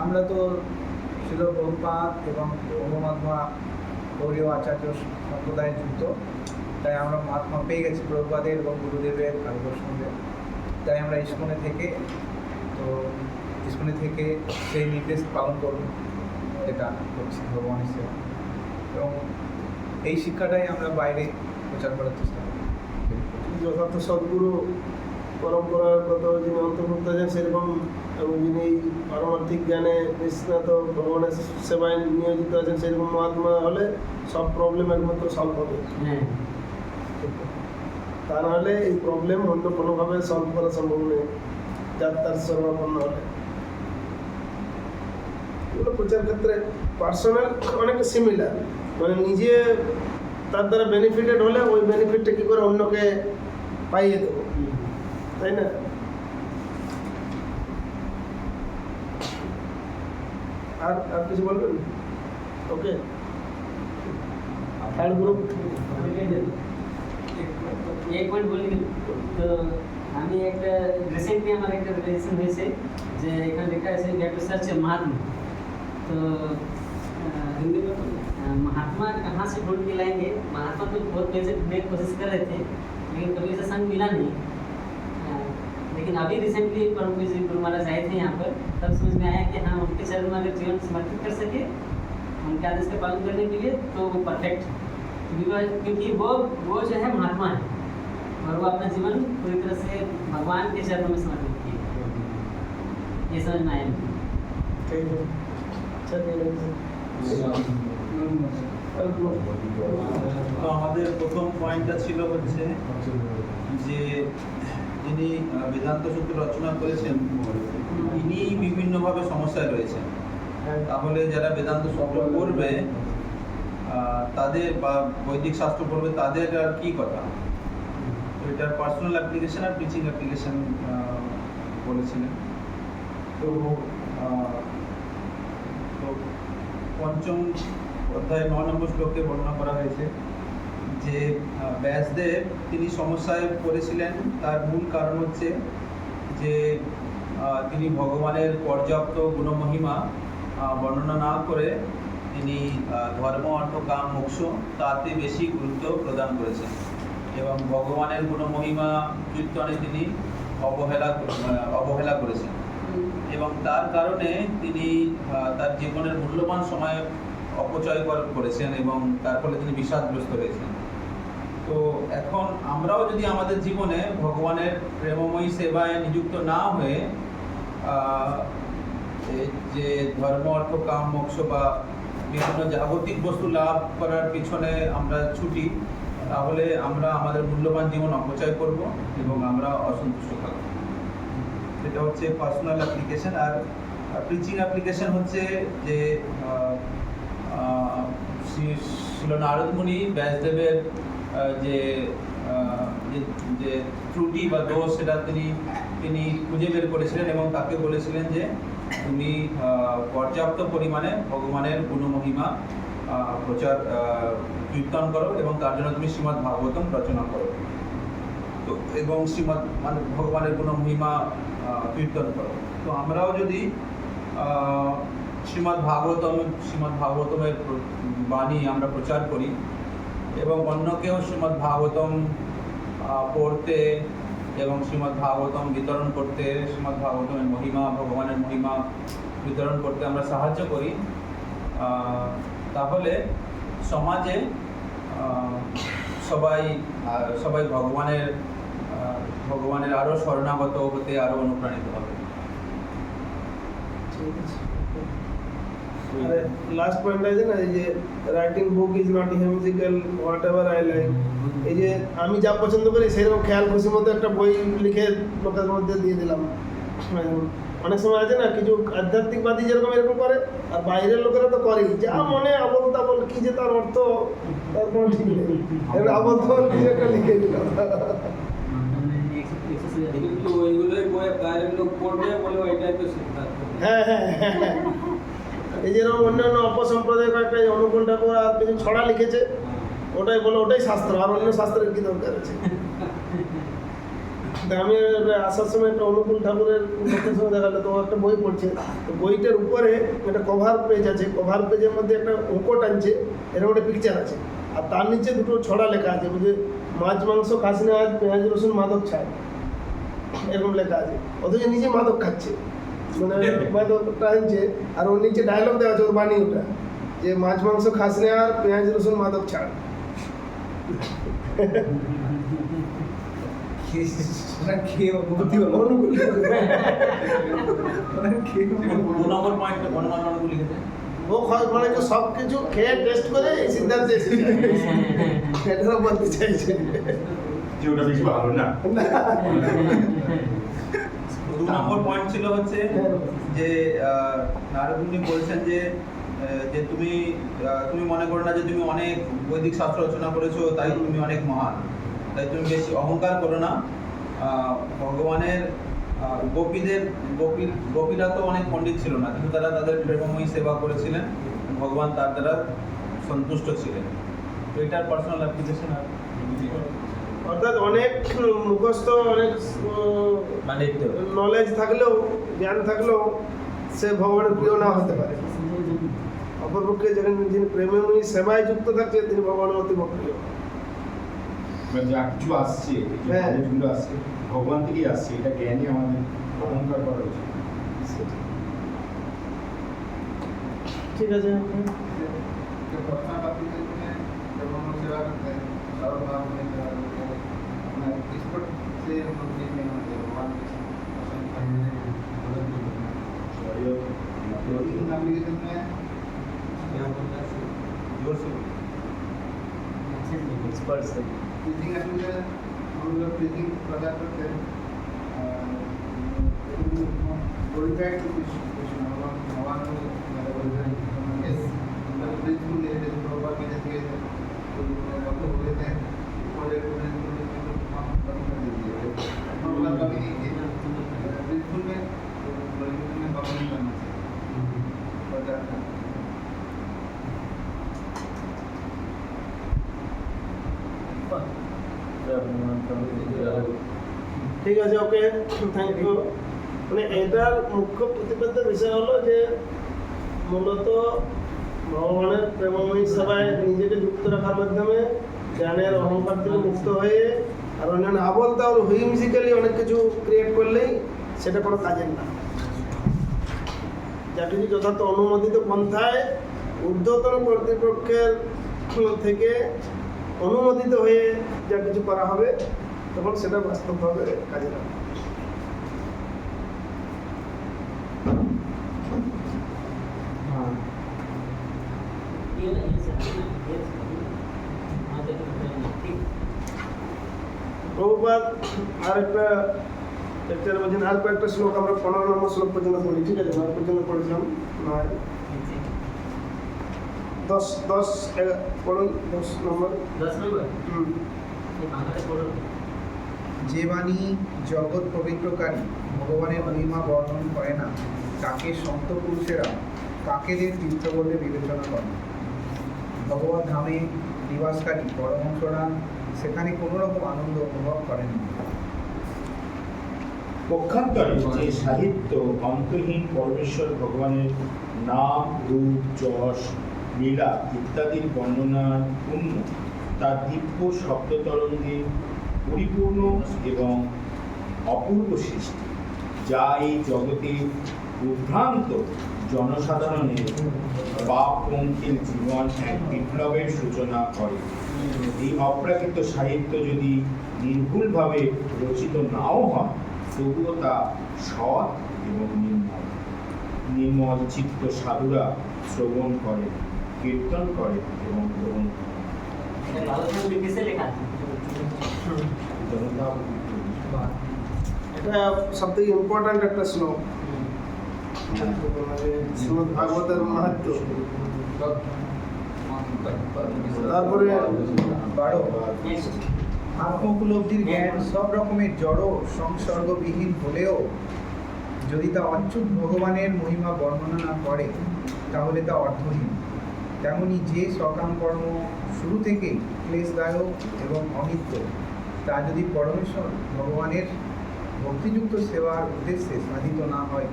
আমরা তো ছিল প্রভুপাদ এবং মহাত্মা গৌরীয় আচার্য সম্প্রদায়ে যুক্ত, তাই আমরা মহাত্মা পেয়ে গেছি প্রভুপাদের এবং গুরুদেবের আদর্শদের। তাই আমরা ইস্কনে থেকে সেই নির্দেশ পালন করব, যেটা করছি ভগবানের সেবা, এবং এই শিক্ষাটাই আমরা বাইরে প্রচার করার চেষ্টা করি। যথার্থ সদ্গুরু পরম্পরাগত যিনি অন্তর্ভুক্ত আছেন সেরকম, এবং যিনি পারমার্থিক জ্ঞানে নিষ্ণাত ভগবানের সেবায় নিয়োজিত আছেন সেরকম মহাত্মা হলে সব প্রবলেম একমাত্র সলভ হবে। তা নাহলে এই প্রবলেম অন্য কোনোভাবে সলভ করা সম্ভব নেই, যাত্রার সর্বাপন্ন হলে। এগুলো প্রচার ক্ষেত্রে পার্সোনাল অনেকটা সিমিলার, মানে নিজে তার দ্বারা বেনিফিটেড হলে ওই বেনিফিটটা কী করে অন্যকে পাইয়ে দেবো, তাই না? আর কিছু বলবেন? ওকে, থার্ড গ্রুপ एक पॉइंट बोल तो আমি একটা রিসেন্টলি আমার একটা রিলেশন হয়েছে যে এখানে লেখা আছে ইউ হ্যাভ টু সার্চ এ महात्मा। तो हिंदी में महात्मा कहाँ से ढूंढ के लाएंगे? महात्मा तो बहुत पहले ढूंढने की कोशिश कर रहे थे, लेकिन कभी ऐसा संग मिला नहीं। लेकिन अभी रिसेंटली परम पूज्य गुरु महाराज आए थे यहाँ पर, तब समझ में आया कि हाँ उनके चरण में अगर जीवन समर्पित कर सके उनके आदेश का पालन करने के लिए तो वो परफेक्ट, क्योंकि वो जो है महात्मा है और वो अपना जीवन पूरी तरह से भगवान के चरणों में समर्पित किए। ये समझ में आया। তো আমাদের প্রথম পয়েন্টটা ছিল হচ্ছে যে যিনি বেদান্ত সূত্র রচনা করেছেন তিনি বিভিন্নভাবে সমস্যায় রয়েছেন। তাহলে যারা বেদান্ত সূত্র পড়বে তাদের বা বৈদিক শাস্ত্র পড়বে তাদের আর কি কথা? তো এটার পার্সোনাল অ্যাপ্লিকেশন আর টিচিং অ্যাপ্লিকেশন বলেছিলেন। তো পঞ্চম অধ্যায় 9 নম্বর শ্লোকে বর্ণনা করা হয়েছে যে ব্যাসদেব তিনি সমস্যায় পড়েছিলেন। তার মূল কারণ হচ্ছে যে তিনি ভগবানের পর্যাপ্ত গুণমহিমা বর্ণনা না করে তিনি ধর্ম, অর্থ, কাম, মোক্ষ তাতে বেশি গুরুত্ব প্রদান করেছেন এবং ভগবানের গুণমহিমা কীর্তনে তিনি অবহেলা করেছেন। এবং তার কারণে তিনি তার জীবনের মূল্যবান সময় অপচয় করেছেন এবং তার ফলে তিনি বিষাদগ্রস্ত হয়েছেন। তো এখন আমরাও যদি আমাদের জীবনে ভগবানের প্রেমময়ী সেবায় নিযুক্ত না হয়ে যে ধর্ম অর্থ কাম মোক্ষ বা বিভিন্ন জাগতিক বস্তু লাভ করার পিছনে আমরা ছুটি, তাহলে আমরা আমাদের মূল্যবান জীবন অপচয় করব এবং আমরা অসন্তুষ্ট থাকব। এটা হচ্ছে পার্সোনাল অ্যাপ্লিকেশন। আর প্রিচিং অ্যাপ্লিকেশন হচ্ছে যে শ্রী নারদ মুনি ব্যাসদেবের যে যে ত্রুটি বা দোষ সেটা তিনি খুঁজে বের করেছিলেন এবং তাকে বলেছিলেন যে তুমি পর্যাপ্ত পরিমাণে ভগবানের গুণমহিমা প্রচার কীর্তন করো এবং তার জন্য তুমি শ্রীমদ্ ভাগবতম রচনা করো। তো এবং মানে ভগবানের গুণমহিমা কীর্তন করো। তো আমরাও যদি শ্রীমদ্ ভাগবতমের বাণী আমরা প্রচার করি এবং অন্যকেও শ্রীমদ্ ভাগবতম পড়তে এবং শ্রীমদ্ ভাগবতম বিতরণ করতে, শ্রীমদ্ ভাগবতমের মহিমা, ভগবানের মহিমা বিতরণ করতে আমরা সাহায্য করি, তাহলে সমাজে সবাই ভগবানের আরো শরণাগত হতে আরো অনুপ্রাণিত হবে। লাস্ট পয়েন্ট আছে না, এই যে writing book is not whimsical whatever I like, এই যে আমি যা পছন্দ করি সেরকম খেয়াল খুশি মতো একটা বই লিখে লোকের মধ্যে দিয়ে দিলাম। অনেক সময় আছে না কিছু আধ্যাত্মিকবাদী যেরকম এরকম করে, আর বাইরের লোকেরা তো করেই, যা মনে আবল তাবল, কি যে তার অর্থ তার কোনো ঠিক নেই, আবল তাবল কিছু একটা লিখে দিলাম। কিন্তু ওইগুলোই বই বাইরের লোক পড়বে বলে ওইটাই তো সিদ্ধান্ত। হ্যাঁ হ্যাঁ হ্যাঁ, এই যেরকম অন্যান্য অপসম্প্রদায় কয়েকটা অনুকূল ঠাকুর আর কিছু ছড়া লিখেছে, ওটাই বলে ওটাই শাস্ত্র, আর অন্য শাস্ত্রের কি দরকার আছে। আমি আসার সময় একটা অনুকূল ঠাকুরের লোকের সঙ্গে দেখালো, তো একটা বই পড়ছে, তো বইটার উপরে একটা কভার পেজ আছে, কভার পেজের মধ্যে একটা অঙ্ক টানছে, এরকম একটা পিকচার আছে, আর তার নিচে দুটো ছড়া লেখা আছে, বুঝে মাছ মাংস খাস না আজ, পেঁয়াজ রসুন মাদক ছাড়, এরকম লেখা আছে, অথচ নিজে মাদক খাচ্ছে, মানে মাদক টানছে, আর ওর নিচে ডায়লগ দেওয়া আছে, ওর বাণী ওটা, যে মাছ মাংস খাস না আর পেঁয়াজ রসুন মাদক ছাড়। খেয়ে অনুভূতি হলো। ও মানে সব কিছু খেয়ে টেস্ট করে এই সিদ্ধান্তে এসেছে, এটা বলতে চাইছে যে ওটা বেশি ভালো না। 2 নম্বর পয়েন্ট ছিল হচ্ছে যে নারদ মুনি বলছেন যে তুমি মনে করো না যে তুমি অনেক বৈদিক শাস্ত্র রচনা করেছো তাই তুমি অনেক মহান, তাই তুমি বেশি অহংকার করো না। ভগবানের গোপীরা তো অনেক পণ্ডিত ছিল না, কিন্তু তারা তাদের প্রেমময়ী সেবা করেছিলেন, ভগবান তার দ্বারা সন্তুষ্ট ছিলেন। তো এটার পার্সোনাল অ্যাপ্লিকেশন। আর অর্থাৎ অনেক মুখস্থ, অনেক নলেজ থাকলেও, জ্ঞান থাকলেও সে ভগবানের প্রিয় না হতে পারে। অপরপক্ষে যিনি প্রেমময়ী সেবায় যুক্ত থাকছে তিনি ভগবানের অতীব প্রিয়। যা কিছু আসছে, যেগুলো আসছে ভগবান থেকেই আসছে, এটা জ্ঞানী আমাদের অহংকার করা উচিত। ঠিক আছে। ঠিক আছে, ওকে, থ্যাংক ইউ। মানে এটার মুখ্য প্রতিপাদ্য বিষয় হলো যে মূলত ভগবানের প্রেমময়ী সেবায় নিজেকে যুক্ত রাখার মাধ্যমে জ্ঞানের অহংকার থেকে মুক্ত হয়ে আর অন্যান্য আবল তাবল হুইমজিক্যালি অনেক কিছু ক্রিয়েট করলেই সেটা কোনো কাজের না। যা কিছু যথার্থ অনুমোদিত পন্থায় ঊর্ধ্বতন কর্তৃপক্ষের থেকে অনুমোদিত হয়ে যা কিছু করা হবে তখন সেটা বাস্তবভাবে কাজে লাগবে। প্রভুপাদ আরেকটা লেকচারে বলছেন আর কয়েকটা শ্লোক আমরা 15 নম্বর শ্লোক পর্যন্ত পড়ি, ঠিক আছে? 9 পর্যন্ত পড়েছিলাম, 9 10 পড়ুন, 10 নম্বর। 10 নম্বর হুম। এই বাংলাতে পড়ুন। যে বাণী জগৎ পবিত্রকারী ভগবানের মহিমা বর্ণন করে না তাকে সন্ত পুরুষেরা কাকেদের তীর্থ বলে বিবেচনা করে। ভগবত ধামে নিবাসকারী পরমহংসরা সেখানে কোনো রকম আনন্দ অনুভব করেন না। পক্ষান্তরে যে সাহিত্য অন্তহীন পরমেশ্বর ভগবানের নাম, রূপ, যশ, লীলা ইত্যাদির বর্ণনার পূর্ণ, তার দিব্য শব্দতরঙ্গে পরিপূর্ণ এবং অপূর্ব সৃষ্টি, যা এই জগতে উদ্ভ্রান্ত জনসাধারণের পাপ পঙ্কিল জীবন এক বিপ্লবের সূচনা করে। এই অপ্রাকৃত সাহিত্য যদি নির্ভুলভাবে রচিত নাও হয় তবুও তা সৎ এবং নির্মল চিত্ত সাধুরা শ্রবণ করে, কীর্তন করে এবং গ্রহণ করে। এটা ভালো করে লিখেছে লেখা আছে। জনতা এটা সবথেকে ইম্পর্ট্যান্ট একটা শ্লোক, শ্রীমদ্ ভাগবতের মাহাত্ম্য। তারপরে 12 আত্মোপলব্ধির জ্ঞান সব রকমের জড় সংসর্গবিহীন হলেও যদি তা অচ্যুত ভগবানের মহিমা বর্ণনা না করে তাহলে তা অর্থহীন। তেমনি যে সকাম কর্ম শুরু থেকেই ক্লেশদায়ক এবং অনিত্য তা যদি পরমেশ্বর ভগবানের ভক্তিযুক্ত সেবার উদ্দেশ্যে সাধিত না হয়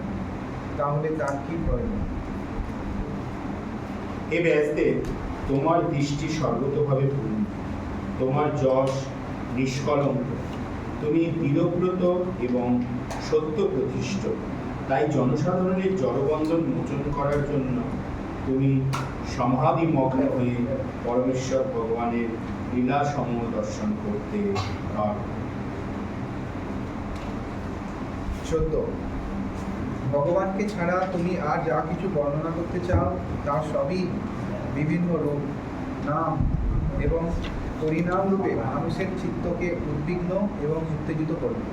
তাহলে তার কি প্রয়োজন? এ ব্যাসদেব, তোমার দৃষ্টি সর্বতভাবে পূর্ণ, তোমার যশ নিষ্কলঙ্ক, তুমি দৃঢ়ব্রত এবং সত্য প্রতিষ্ঠ। তাই জনসাধারণের জড়বন্ধন মোচন করার জন্য তুমি সমাধিমগ্ন হয়ে পরমেশ্বর ভগবানের লীলা সমূহ দর্শন করতে পারো। 14 ভগবানকে ছাড়া তুমি আর যা কিছু বর্ণনা করতে চাও তার সবই বিভিন্ন রূপ, নাম এবং পরিণাম রূপে মানুষের চিত্তকে উদ্বিগ্ন এবং উত্তেজিত করবে।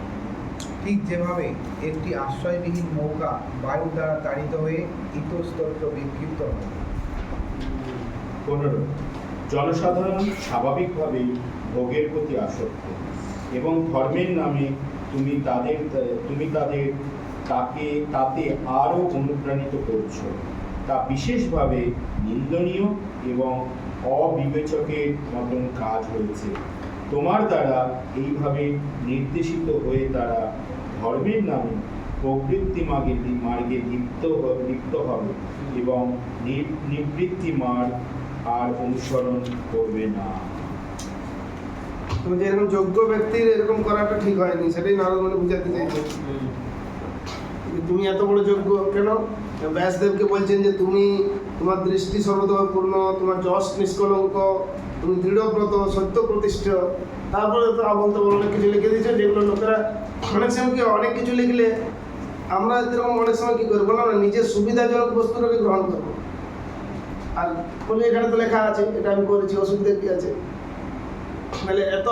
ঠিক যেভাবে একটি আশ্রয়বিহীন নৌকা বায়ু দ্বারা তাড়িত হয়ে ইতস্তত্র বিক্ষিপ্ত হয়। 15 জনসাধারণ স্বাভাবিকভাবেই ভোগের প্রতি আসক্ত এবং ধর্মের নামে তুমি তাতে আরও অনুপ্রাণিত করছো। তা বিশেষভাবে নিন্দনীয় এবং অবিবেচকের মতন কাজ হয়েছে। তোমার দ্বারা এইভাবে নির্দেশিত হয়ে তারা ধর্মের নামে প্রবৃত্তি মার্গে লিপ্ত হবে এবং নিবৃত্তি মার্গ আর অনুসরণ করবে না। তুমি যে এরকম যোগ্য ব্যক্তির এরকম করাটা ঠিক হয়নি, সেটাই নারদ মুনি বুঝাতে চাইছে। তুমি এত বড় যোগ্য কেন? ব্যাসদেবকে বলছেন যে তুমি, তোমার দৃষ্টি সর্বতভাবে পূর্ণ, তোমার যশ নিষ্কলঙ্ক, তুমি দৃঢ়ব্রত সত্য প্রতিষ্ঠ। তারপরে তো বলতে অনেক কিছু লিখে দিয়েছে, যেগুলো লোকেরা অনেক সময় কি অনেক কিছু লিখলে আমরা যেরকম অনেক সময় কি করবো না, নিজের সুবিধাজনক বস্তুটাকে গ্রহণ করবো। আর বলি এখানে তো লেখা আছে, এটা আমি করেছি, অসুবিধা কি আছে? মানে এত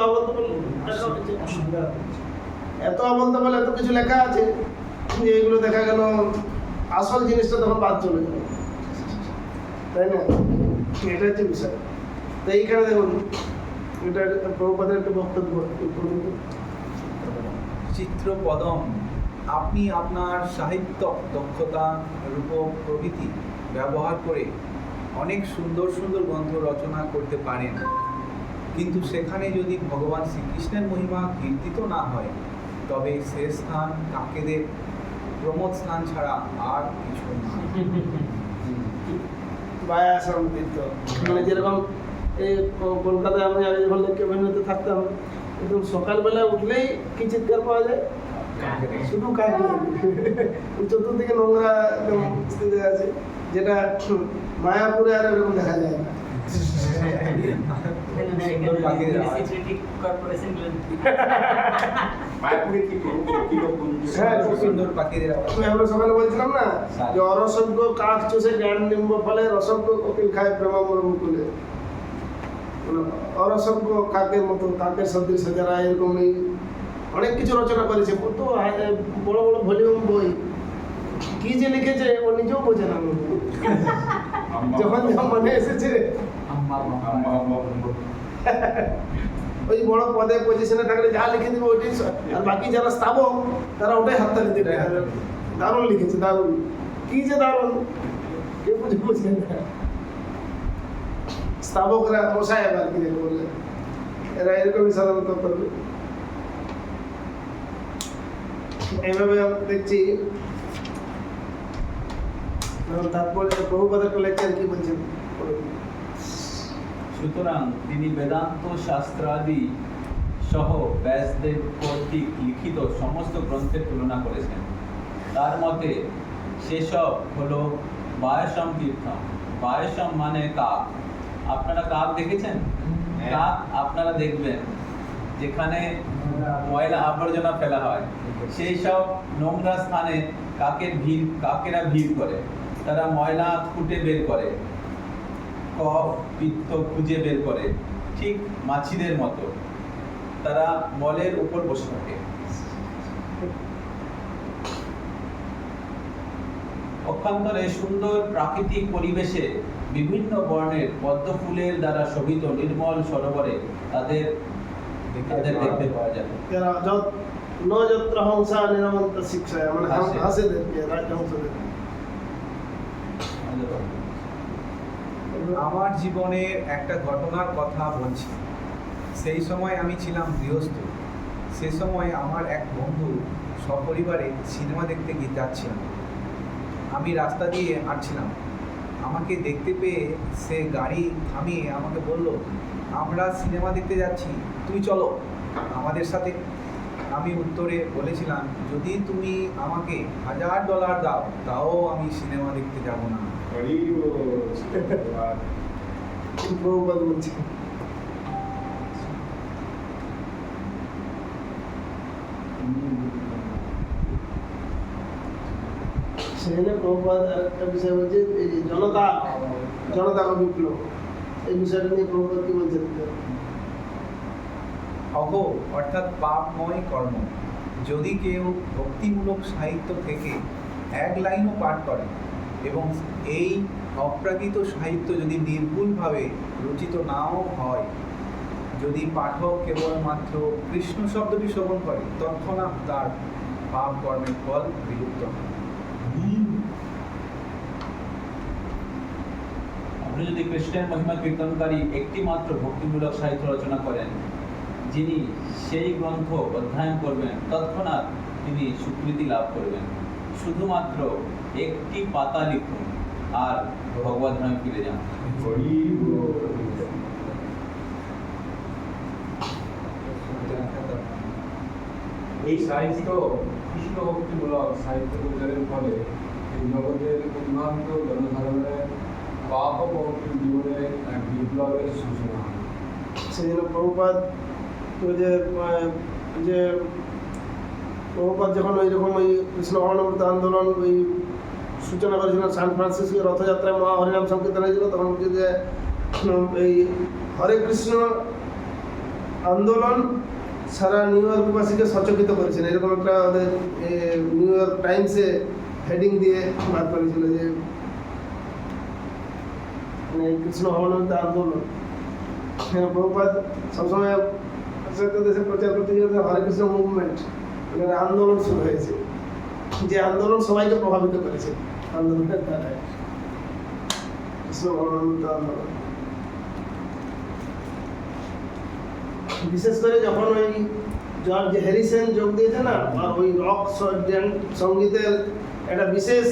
আবলতা বলে এত কিছু লেখা আছে যে এগুলো দেখা গেল আসল জিনিসটা তখন বাদ চলে গেল, তাই না? এটা হচ্ছে বিষয়। তো এইখানে দেখুন, এটা প্রভুপাদের একটা বক্তব্য। চিত্রপদম, আপনি আপনার সাহিত্য দক্ষতা, রূপ প্রভৃতি ব্যবহার করে অনেক সুন্দর সুন্দর গ্রন্থ রচনা করতে পারেন, কিন্তু সেখানে যদি ভগবান শ্রীকৃষ্ণের মহিমা কীর্তিত না হয় তবে সে স্থান কাকেদের প্রমোদ স্থান ছাড়া আর কিছু না। বায়াসন তীর্থ, মানে যেরকম এই কলকাতায় আমি আগে যখন কেবিনেতে থাকতাম, একদম সকালবেলা উঠলেই কি চিৎকার পাওয়া যায়? শুধু কাকে চতুর্দিকে নোংরা একদম স্থিতি আছে, যেটা মায়াপুরে আর এরকম দেখা যায় না। মায়াপুরে কি কিরকম হ্যাঁ, খুব সুন্দর পাখিদের আওয়াজ। আমরা সকালে বলছিলাম না যে অরসজ্ঞ কাক চষে জ্ঞান নিম্ব ফলে রসজ্ঞ কপিল খায় প্রেমামর মুকুলে। অরসজ্ঞ কাকের মতো, কাকের সদৃশ যারা এরকম অনেক কিছু রচনা করেছে, কত বড় বড় ভলিউম বই, কি যে লিখেছে ও নিজেও বোঝে না। যখন মনে এসেছে ওই বড় পদে পজিশনে থাকলে যা লিখে দিবে ওইটাই, আর বাকি যারা স্থাবক তারা ওটাই হাততালি দেবে। দারুণ লিখেছে, দারুণ, কি যে দারুণ, কেউ বুঝে না। স্থাবকরা মশাই আবার কি বললে, এরা এরকমই সাধারণত করবে। এইভাবে দেখছি। তারপরে প্রভুপাদ একটা লেকচার কি বলছেন? সুতরাং তিনি বেদান্ত শাস্ত্রাদি সহ ব্যাসদেব কর্তৃক লিখিত সমস্ত গ্রন্থের তুলনা করেছেন। তার মতে সেসব হলো বায়সম তীর্থম। বায়সম মানে কাক। আপনারা কাক দেখেছেন? কাক আপনারা দেখবেন যেখানে ময়লা আবর্জনা ফেলা হয়, সেই সব নোংরা স্থানে কাকেরা ভিড় করে। তারা ময়লা খুঁটে বের করে, কফ পিত্ত খুঁজে বের করে, ঠিক মাছিদের মতো তারা মলের উপর বসে থাকে। পক্ষান্তরে সুন্দর প্রাকৃতিক পরিবেশে বিভিন্ন বর্ণের পদ্ম ফুলের দ্বারা শোভিত নির্মল সরোবরে তাদের দেখতে পাওয়া যায়। নযত্র হংসা নিরমন্ত শিক্ষায়, মানে হাসেদেরকে, রাজহংসদের। আমার জীবনের একটা ঘটনার কথা বলছি। সেই সময় আমি ছিলাম গৃহস্থ। সে সময় আমার এক বন্ধু সপরিবারে সিনেমা দেখতে যাচ্ছিলাম। আমি রাস্তা দিয়ে হাঁটছিলাম। আমাকে দেখতে পেয়ে সে গাড়ি থামিয়ে আমাকে বলল, আমরা সিনেমা দেখতে যাচ্ছি, তুই চলো আমাদের সাথে। আমি উত্তরে বলেছিলাম, যদি তুমি আমাকে $1000 দাও তাও আমি সিনেমা দেখতে যাব না। প্রভুপাদ বলছেন। সেখানে প্রভুপাদ একটা বিষয় বলছে, এই যে জনতা বিপ্লব, এই বিষয়টা নিয়ে প্রভুপাদ কি বলছেন? অঘ অর্থাৎ পাপময় কর্ম। যদি কেউ ভক্তিমূলক সাহিত্য থেকে এক লাইনও পাঠ করে এবং এই অপ্রাকৃত সাহিত্য যদি নির্ভুলভাবে রচিত নাও হয়, যদি পাঠক কেবলমাত্র কৃষ্ণ শব্দটি শ্রবণ করে, তৎক্ষণাৎ তার পাপ কর্মের ফল বিলুপ্ত হয়। আপনি যদি কৃষ্ণের মহিমা কীর্তনকারী একটি মাত্র ভক্তিমূলক সাহিত্য রচনা করেন, যিনি সেই গ্রন্থ অধ্যয়ন করবেন তৎক্ষণাৎ তিনি স্বীকৃতি লাভ করবেন। শুধুমাত্র একটি পাতা লিখুন আর ভগবত ধামে ফিরে যান। এই সাহিত্য কৃষ্ণ ভক্তিমূলক সাহিত্য প্রচারের ফলে এই জগতের উন্নত জনসাধারণের পাপ ও পবিত্র জীবনে এক বিপ্লবের সূচনা হয়। সেই জন্য প্রভুপাদ যে প্রভুপাদ যখন ওইরকম ওই কৃষ্ণ ভাবনামৃত আন্দোলন ওই সূচনা করেছিলেন, সান ফ্রান্সিসকো রথযাত্রায় মহা হরিনাম সংকীর্তন হয়েছিল, তখন যে এই হরে কৃষ্ণ আন্দোলন সারা নিউ ইয়র্কবাসীকে সচকিত করেছেন, এরকম একটা ওদের নিউ ইয়র্ক টাইমসে হেডিং দিয়ে বার করেছিল যে মানে কৃষ্ণ ভাবনামৃত আন্দোলন। প্রভুপাদ সবসময় দেশে প্রচার করতে গিয়ে হরে কৃষ্ণ মুভমেন্ট মানে আন্দোলন শুরু হয়েছে, যে আন্দোলন সবাইকে প্রভাবিত করেছে আন্দোলনের দ্বারা, কৃষ্ণ ভাবনামৃত আন্দোলন। বিশেষ করে যখন ওই জর্জ হ্যারিসন যোগ দিয়েছে না, ওই রক সঙ্গীতের একটা বিশেষ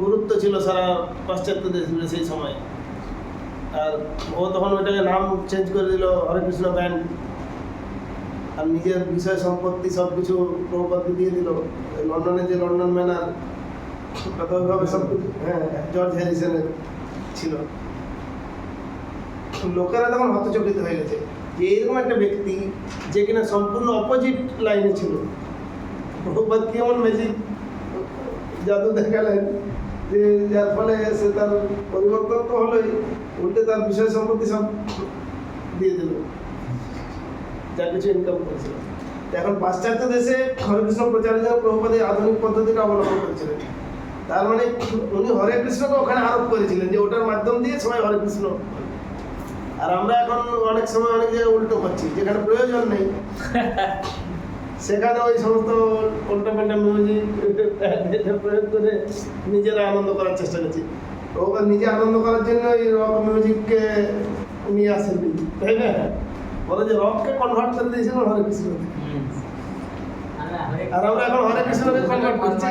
গুরুত্ব ছিল সারা পাশ্চাত্য দেশ জুড়ে সেই সময়। আর ও তখন ওইটাকে নাম চেঞ্জ করে দিল হরে কৃষ্ণ ব্যান্ড। আর নিজের বিষয় সম্পত্তি সব কিছু প্রভুপাদকে দিয়ে দিল। এই লন্ডনে যে লন্ডন ম্যানার প্রাথমিকভাবে সব কিছু জর্জ হ্যারিসনের ছিল। লোকেরা তখন হতচকিত হয়ে গেছে যে এইরকম একটা ব্যক্তি যে কিনা সম্পূর্ণ অপোজিট লাইনে ছিল, প্রভুপাদ কি এমন ম্যাজিক জাদু দেখালেন যে যার ফলে সে তার পরিবর্তন তো হলোই, উল্টে তার বিষয় সম্পত্তি সব দিয়ে দিল যা কিছু ইনকাম করেছিল। তো এখন পাশ্চাত্য দেশে হরে কৃষ্ণ প্রচারের জন্য প্রভুপাদ এই আধুনিক পদ্ধতিটা অবলম্বন করেছিলেন। তার মানে উনি হরে কৃষ্ণকে ওখানে আরোপ করেছিলেন যে ওটার মাধ্যম দিয়ে সবাই হরে কৃষ্ণ। আর আমরা এখন অনেক সময় অনেক জায়গায় উল্টো করছি, যেখানে প্রয়োজন নেই সেখানে ওই সমস্ত উল্টো পাল্টা মিউজিক প্রয়োগ করে নিজেরা আনন্দ করার চেষ্টা করছি। ওকে নিজে আনন্দ করার জন্য এই রক মিউজিককে নিয়ে আসেনি, তাই না? বলে যে রককে কনভার্ট করে দিয়েছিল হরে কৃষ্ণ, আর আমরা এখন হরে কৃষ্ণকে কনভার্ট করছি।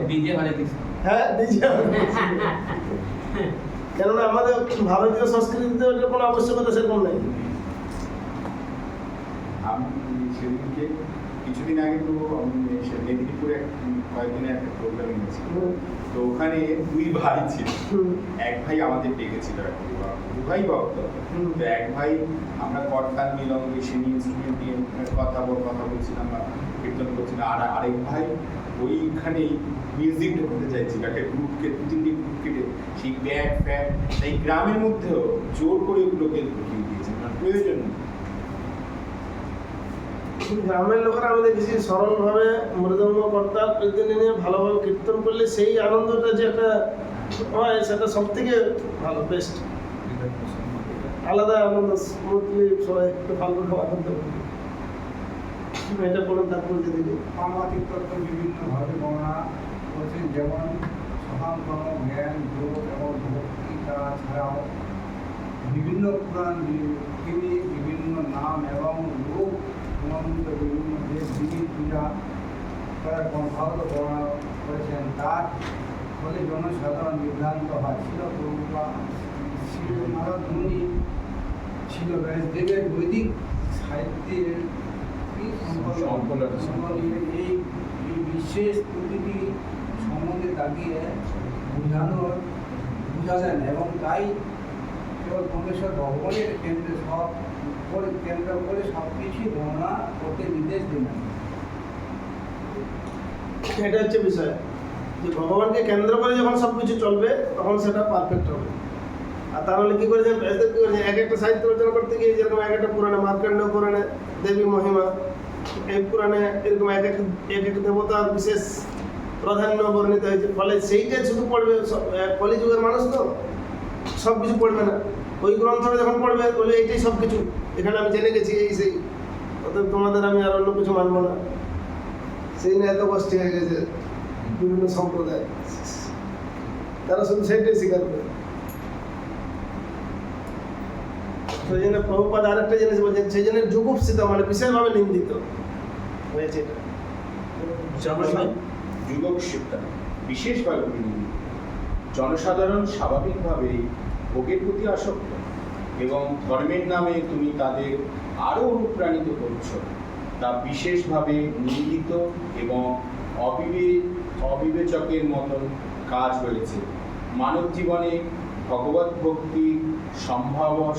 ডিজে হরে কৃষ্ণ। হ্যাঁ, ডিজে হরে কৃষ্ণ। কেননা আমাদের ভারতীয় সংস্কৃতিতে ওটার কোনো আবশ্যকতা সেরকম নেই। আমি সেদিনকে কিছুদিন আগে তো আমি মেদিনীপুরে কয়েকদিনের একটা প্রোগ্রাম নিয়েছি। তো ওখানে দুই ভাই ছিল, এক ভাই আমাদের ডেকেছিল, দু ভাই বক্তা। তো এক ভাই আমরা করতাল মিলন মেশিন ইনস্ট্রুমেন্ট দিয়ে কথা বলছিলাম বা কীর্তন করছিলাম, আর আরেক ভাই ওইখানেই মিউজিক ঢোকাতে চাইছিল, একটা গ্রুপকে 2-3টি গ্রুপ কেটে সেই ব্যাট ফ্যাট এই গ্রামের মধ্যেও জোর করে ওগুলোকে ঢুকিয়ে দিয়েছে, মানে প্রয়োজন নেই। গ্রামের লোকেরা আমাদের বেশি সরলভাবে মৃদঙ্গ করতাল কীর্তন নিয়ে ভালোভাবে কীর্তন করলে সেই আনন্দটা যে একটা হয় সেটা সব থেকে ভালো, বেস্ট, আলাদা আনন্দ। স্মুথলি সবাই একটু ভালো আনন্দ করবে, এটা বলুন। তারপর যদি পারমার্থিক তত্ত্ব বিভিন্নভাবে বর্ণনা করেছেন, যেমন সনাতন জ্ঞান, যোগ এবং ভক্তি ছাড়াও বিভিন্ন পুরাণ তিনি বিভিন্ন নাম এবং রূপ সম্বন্ধিত বিভিন্ন দেব দেবীর পূজা করার ভালো বর্ণনা করেছেন। তার ফলে জনসাধারণ বিভ্রান্ত হয়। ছিল প্রভুপাদ, ছিল নারদ মুনি, ছিল ব্যাসদেবের বৈদিক সাহিত্যের এই বিশেষ প্রতিটি সম্বন্ধে তাকিয়ে বুঝালেন এবং তাই কেবল পরমেশ্বর ভগবানের কেন্দ্র করে সব কিছুই বর্ণনা করতে নির্দেশ দিলেন। এটা হচ্ছে বিষয় যে ভগবানকে কেন্দ্র করে যখন সব কিছু চলবে তখন সেটা পারফেক্ট হবে। আর তাহলে কি করেছে ব্যাসদেব, কি করেছে এক একটা সাহিত্য রচনা করতে গিয়ে যেরকম এক একটা পুরাণে, মার্কণ্ড পুরাণে দেবী মহিমা, এই পুরাণে এরকম এক এক দেবতার বিশেষ প্রাধান্য বর্ণিত হয়েছে। ফলে সেইটাই শুধু পড়বে, কলিযুগের মানুষ তো সব কিছু পড়বে না। ওই গ্রন্থটা যখন পড়বে বলে এইটাই সব কিছু, এখানে আমি জেনে গেছি এই সেই, অতএব তোমাদের আমি আর অন্য কিছু মানবো না। সেই নিয়ে এত কষ্ট হয়ে গেছে বিভিন্ন সম্প্রদায়, তারা শুধু সেইটাই স্বীকার করে। সেই জন্য প্রভুপাদ আরেকটা জিনিস বলছেন, সেই জন্য যুগোপসিত মানে বিশেষভাবে নিন্দিত হয়েছে এটা। যুগোপসিতা বিশেষভাবে নিন্দিত। জনসাধারণ স্বাভাবিকভাবেই ভোগের প্রতি আসক্ত এবং ধর্মের নামে তুমি তাদের আরও অনুপ্রাণিত করছো, তা বিশেষভাবে নিন্দিত এবং অবিবেচকের মতন কাজ হয়েছে। মানব জীবনে ভগবত ভক্তির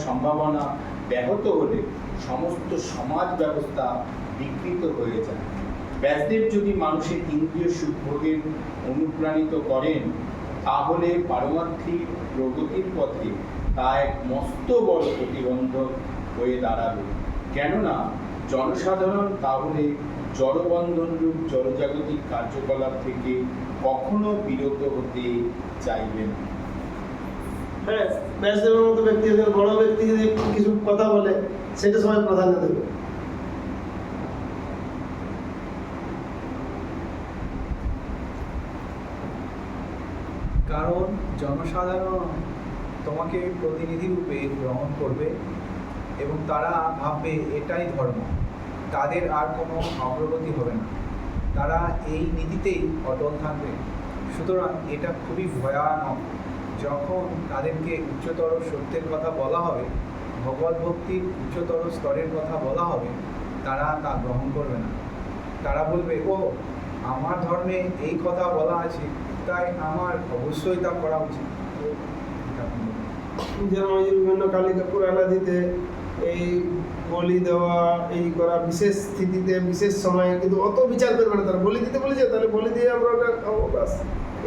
সম্ভাবনা ব্যাহত হলে সমস্ত সমাজ ব্যবস্থা বিকৃত হয়ে যায়। ব্যাসদেব যদি মানুষের ইন্দ্রিয় সুখভোগে অনুপ্রাণিত করেন তাহলে পারমার্থিক প্রগতির পথে তা এক মস্ত বড় প্রতিবন্ধক হয়ে দাঁড়াবে। কেননা জনসাধারণ তাহলে জড়বন্ধনরূপ জড়জাগতিক কার্যকলাপ থেকে কখনো বিরত হতে চাইবে না। হ্যাঁ, ব্যাসদেবের মতো ব্যক্তি, বড় ব্যক্তি যদি কিছু কথা বলে সেটা সবাই প্রাধান্য দেবে। কারণ জনসাধারণ তোমাকে প্রতিনিধি রূপে গ্রহণ করবে এবং তারা ভাববে এটাই ধর্ম, তাদের আর কোনো অগ্রগতি হবে না, তারা এই নীতিতেই অটল থাকবে। সুতরাং এটা খুবই ভয়ানক। যখন তাদেরকে উচ্চতর সত্যের কথা বলা হবে, ভগবত ভক্তির উচ্চতর স্তরের কথা বলা হবে, তারা তা গ্রহণ করবে না। তারা বলবে, ও আমার ধর্মে এই কথা বলা আছে, তাই আমার অবশ্যই তা করা উচিত। যেরকম এই যে বিভিন্ন কালিকা পুরাণা দিতে এই বলি দেওয়া, এই করা বিশেষ স্থিতিতে বিশেষ সময়ে, কিন্তু অত বিচার করবে না তারা। বলি দিতে বলেছে, তাহলে বলি দিয়ে আমরা ওটা খাবো, বাস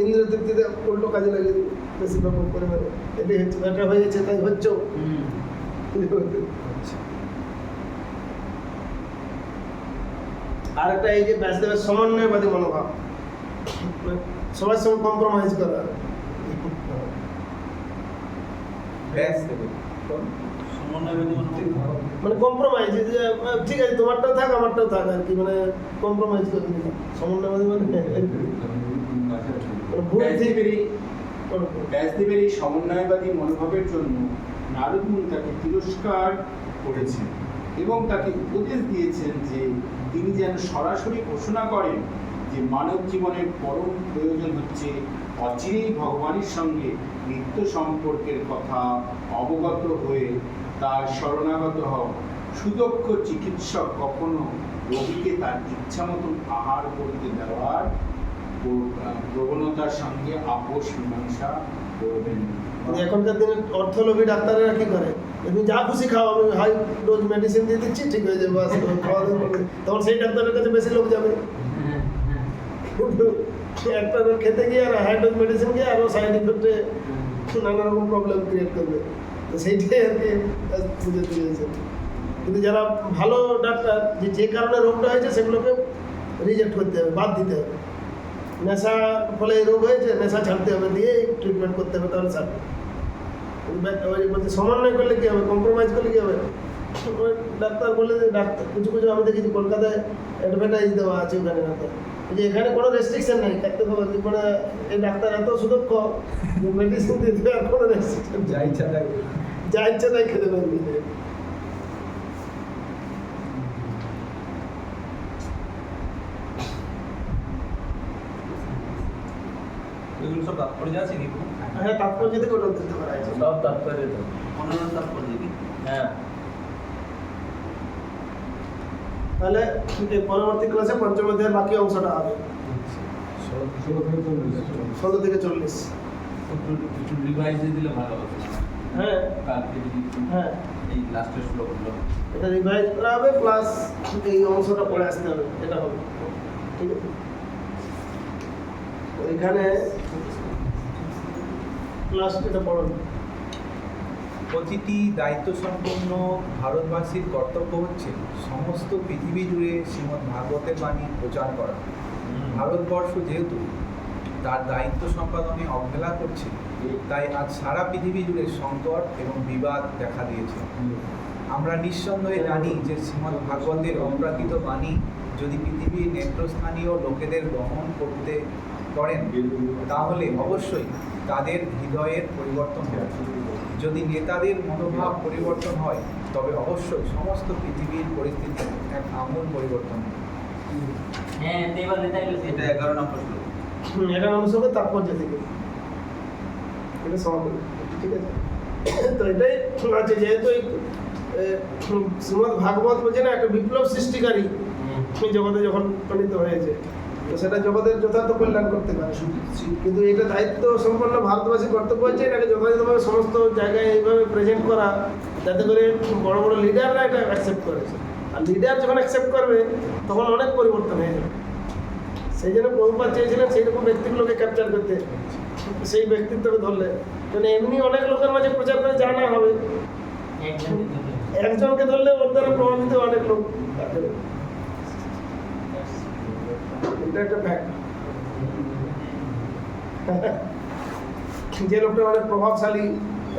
ইন্দ্র তৃপ্তিতে উল্টো কাজে লাগিয়ে দেবো বেশি ব্যাপক পরিমাণে। এটাই হচ্ছে, এটা হয়েছে তাই হচ্ছেও। আর একটা এই যে ব্যাসদেবের সমন্বয়বাদী মনোভাব, সবার সঙ্গে কম্প্রোমাইজ করা। মানে কম্প্রোমাইজ, যে ঠিক আছে তোমারটাও থাক আমারটাও থাক আর কি, মানে কম্প্রোমাইজ করে নিলাম। সমন্বয়বাদী মানে ভুল ঠিক ব্যাসদেবের এই সমন্বয়বাদী মনোভাবের জন্য নারদ মুনি তাকে তিরস্কার করেছেন এবং তাকে উপদেশ দিয়েছেন যে তিনি যেন সরাসরি ঘোষণা করেন যে মানব জীবনের পরম প্রয়োজন হচ্ছে অচিরেই ভগবানের সঙ্গে নিত্য সম্পর্কের কথা অবগত হয়ে তার শরণাগত হওয়া। সুদক্ষ চিকিৎসক কখনো রোগীকে তার ইচ্ছা মতন আহার করতে দেওয়ার প্রবণতার সঙ্গে আপোষ মীমাংসা করবেন। এখনকার দিনে অর্থলোভী ডাক্তারেরা কি করে, তুমি যা খুশি খাও, আমি হাই ডোজ মেডিসিন দিয়ে দিচ্ছি, ঠিক হয়ে যাবে, বাস খাওয়া দাওয়া করবে। তখন সেই ডাক্তারের কাছে বেশি লোক যাবে। কিন্তু একটা খেতে গিয়ে আর হাই ডোজ মেডিসিন গিয়ে আরও সাইড ইফেক্টে নানা রকম প্রবলেম ক্রিয়েট করবে। তো সেইটাই আর কি বুঝে দিয়েছে। কিন্তু যারা ভালো ডাক্তার, যে কারণে রোগটা হয়েছে সেগুলোকে রিজেক্ট করতে হবে, বাদ দিতে হবে। নেশা ফলে এই রোগ হয়েছে, নেশা ছাড়তে হবে, দিয়ে ট্রিটমেন্ট করতে হবে, তাহলে ছাড়বে। ওই বলতে সমন্বয় করলে কী হবে, কম্প্রোমাইজ করলে কী হবে। ওই ডাক্তার বলে যে ডাক্তার কিছু কিছু আমি দেখেছি কলকাতায় অ্যাডভার্টাইজ দেওয়া আছে ওখানে, ডাক্তার যে এখানে কোনো রেস্ট্রিকশন নেই, খাদ্য খাবার, মানে এই ডাক্তার এত সুদক্ষ মেডিসিন দিতে আর কোনো রেস্ট্রিকশন, যা ইচ্ছা তাই যা ইচ্ছা তাই খেতে পারবি। এগুলো সব তাৎপর্য আছে কি? হ্যাঁ, তাৎপর্য থেকে ওটা দিতে পারা যায়। সব তাৎপর্য তো অন্যান্য তাৎপর্য কি? হ্যাঁ। তাহলে এই পরবর্তী ক্লাসে পঞ্চম অধ্যায়ের বাকি অংশটা হবে 16 থেকে 40। একটু রিভাইজ দিয়ে দিলে ভালো হতো। হ্যাঁ কালকে যদি হ্যাঁ, এই লাস্টের শ্লোকগুলো এটা রিভাইজ করা হবে, প্লাস এই অংশটা পড়ে আসতে হবে, এটা হবে। ঠিক আছে, এখানে লাস্ট এটা পড়ুন। প্রতিটি দায়িত্ব সম্পন্ন ভারতবাসীর কর্তব্য হচ্ছে সমস্ত পৃথিবী জুড়ে শ্রীমদ্ ভাগবতের বাণী প্রচার করা। ভারতবর্ষ যেহেতু তার দায়িত্ব সম্পাদনে অবহেলা করছে, তাই আজ সারা পৃথিবী জুড়ে সংকট এবং বিবাদ দেখা দিয়েছে। আমরা নিঃসন্দেহে জানি যে শ্রীমদ্ ভাগবতের অপ্রাকৃত বাণী যদি পৃথিবীর নেত্রস্থানীয় লোকেদের গ্রহণ করতে করেন, তাহলে অবশ্যই তাদের হৃদয়ের পরিবর্তন হবে। যদি নেতাদের মনোভাব পরিবর্তন হয়, তবে অবশ্যই সমস্ত পৃথিবীর পরিস্থিতি এক আমূল পরিবর্তন হবে। হ্যাঁ, এবার নেতাগুলো এটা 11 নম্বর শ্লোক। এটা অংশ হবে তাৎপর্য থেকে, এটা সমাপন। ঠিক আছে, তো এটাই আছে, যেহেতু শ্রীমদ্ ভাগবত বলছে না একটা বিপ্লব সৃষ্টিকারী জগতে যখন প্রণীত হয়েছে, তো সেটা জগতের যথার্থ কল্যাণ করতে পারে। কিন্তু এটা দায়িত্ব সম্পন্ন ভারতবাসীর কর্তব্য হচ্ছে এটাকে যথাযথভাবে সমস্ত জায়গায় এইভাবে প্রেজেন্ট করা, যাতে করে বড় বড় লিডাররা এটা অ্যাকসেপ্ট করেছে। আর লিডার যখন অ্যাকসেপ্ট করবে তখন অনেক পরিবর্তন হয়ে যাবে। সেই জন্য প্রভুপাদ চেয়েছিলেন সেই রকম ব্যক্তিগুলোকে ক্যাপচার করতে, সেই ব্যক্তিত্বকে ধরলে। কারণ এমনি অনেক লোকের মাঝে প্রচার করে জানা হবে, একজনকে ধরলে ওর দ্বারা প্রভাবিত অনেক লোক থাকে। এটা একটা ফ্যাক্ট। যে লোকটা অনেক প্রভাবশালী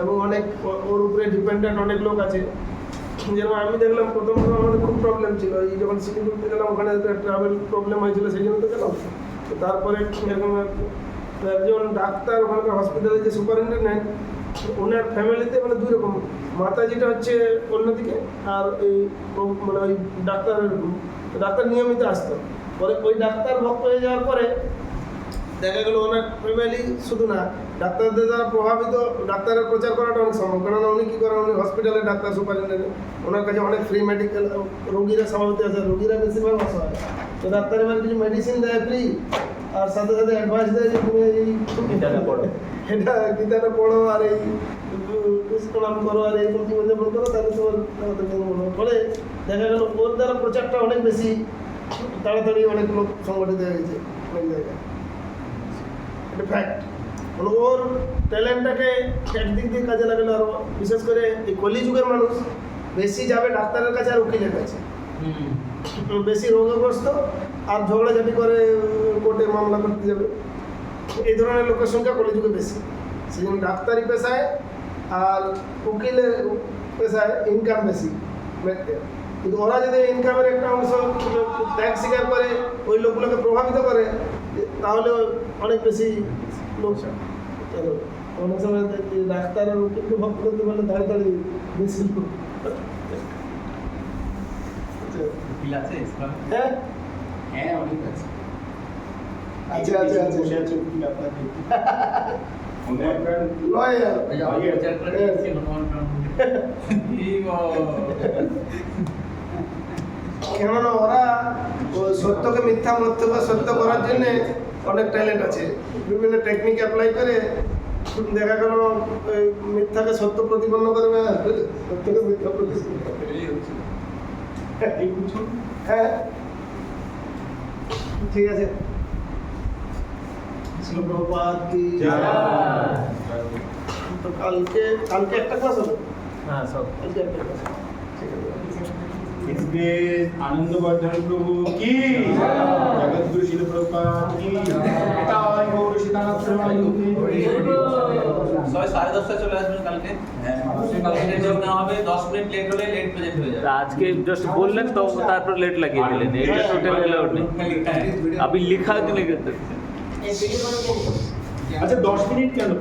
এবং অনেক ওর উপরে ডিপেন্ডেন্ট অনেক লোক আছে। যেরকম আমি দেখলাম প্রথম আমাদের খুব প্রবলেম ছিল, এই যখন সিটি করতে গেলাম ওখানে ট্রাভেল প্রবলেম হয়েছিল, সেই জন্য তো গেলাম। তো তারপরে এরকম একজন ডাক্তার ওখানকার হসপিটালে যে সুপারিনটেন্ডেন্ট, ওনার ফ্যামিলিতে মানে দুই রকম, মাতাজিটা হচ্ছে অন্যদিকে, আর এই মানে ওই ডাক্তার নিয়মিত আসতো। পরে ওই ডাক্তার ভক্ত হয়ে যাওয়ার পরে দেখা গেলো ওনার ফ্যামিলি শুধু না, ডাক্তারদের দ্বারা প্রভাবিত ডাক্তারের প্রচার করাটা অনেক সম্ভব, কেননা উনি কী করেন, উনি হসপিটালে ডাক্তার সুপারিনটেন্ডেন্ট, ওনার কাছে অনেক ফ্রি মেডিকেল, রোগীরা স্বাভাবিক আছে, রোগীরা বেশিরভাগ অসহায়, তো ডাক্তার এবার কিছু মেডিসিন দেয় ফ্রি, আর সাথে সাথে অ্যাডভাইস দেয় যে তুমি এই গীতাটা পড়ো। এটা গীতাটা পড়ো আর এই কৃষ্ণ নাম করো আর এই জীবনযাপন করো, তাহলে তোমার ফলে দেখা গেল ওর দ্বারা প্রচারটা অনেক বেশি তাড়াতাড়ি অনেক লোক সংগঠিত হয়ে গেছে অনেক জায়গায়। এটা ফ্যাক্ট। মানে ওর ট্যালেন্টটাকে একদিক দিয়ে কাজে লাগালে আরও, বিশেষ করে এই কলিযুগের মানুষ বেশি যাবে ডাক্তারের কাছে আর উকিলের কাছে, বেশি রোগগ্রস্ত আর ঝগড়াঝাটি করে কোর্টে মামলা করতে যাবে, এই ধরনের লোকের সংখ্যা কলিযুগে বেশি। সেই জন্য ডাক্তারি পেশায় আর উকিলের পেশায় ইনকাম বেশি ব্যক্তির, কিন্তু ওরা যদি ইনকামের একটা অংশ ত্যাগ স্বীকার করে ওই লোকগুলোকে প্রভাবিত করে, তাহলে অনেক বেশি লোক চলো অনেক সময় ডাক্তার আর উকিলকে ভক্ত করতে পারলে তাড়াতাড়ি বেশি লোক। উকিল আছে ইসলামে? হ্যাঁ হ্যাঁ অনেক আছে। আচ্ছা আচ্ছা আচ্ছা বসে আছে উকিল আপনাকে অনেক লয়ার এই যে আমি বিচার করে দিয়েছি হনুমান কেননা ওরা সত্যকে মিথ্যা মধ্যকে সত্য করার জন্য অনেক ট্যালেন্ট আছে, বিভিন্ন টেকনিক অ্যাপ্লাই করে দেখা গেল মিথ্যাকে সত্য প্রতিপন্ন করবে, সত্যকে মিথ্যা প্রতিপন্ন করবে। এই হচ্ছে হ্যাঁ ঠিক আছে। শ্রী প্রভুপাদ কি তো কালকে একটা ক্লাস হবে? হ্যাঁ সব। কালকে একটা ক্লাস ঠিক আছে। এক্সপ্রেস আনন্দবর্ধন প্রভু কি, জগৎগুরু শিল প্রভুপাদ কি, তাই গৌর সীতানাথ প্রেমানন্দে। 10:30 চলে আসবেন কালকে। হ্যাঁ কালকে যোগ নেওয়া হবে, 10 মিনিট লেট হলে লেট প্রেজেন্ট হয়ে যাবে। আজকে জাস্ট বললেন তো তারপর লেট লাগিয়ে দিলেন, এটা টোটাল অ্যালাউড নেই। আপনি লিখা দিলে এই ভিডিও বানাতে আচ্ছা 10 মিনিট কেন?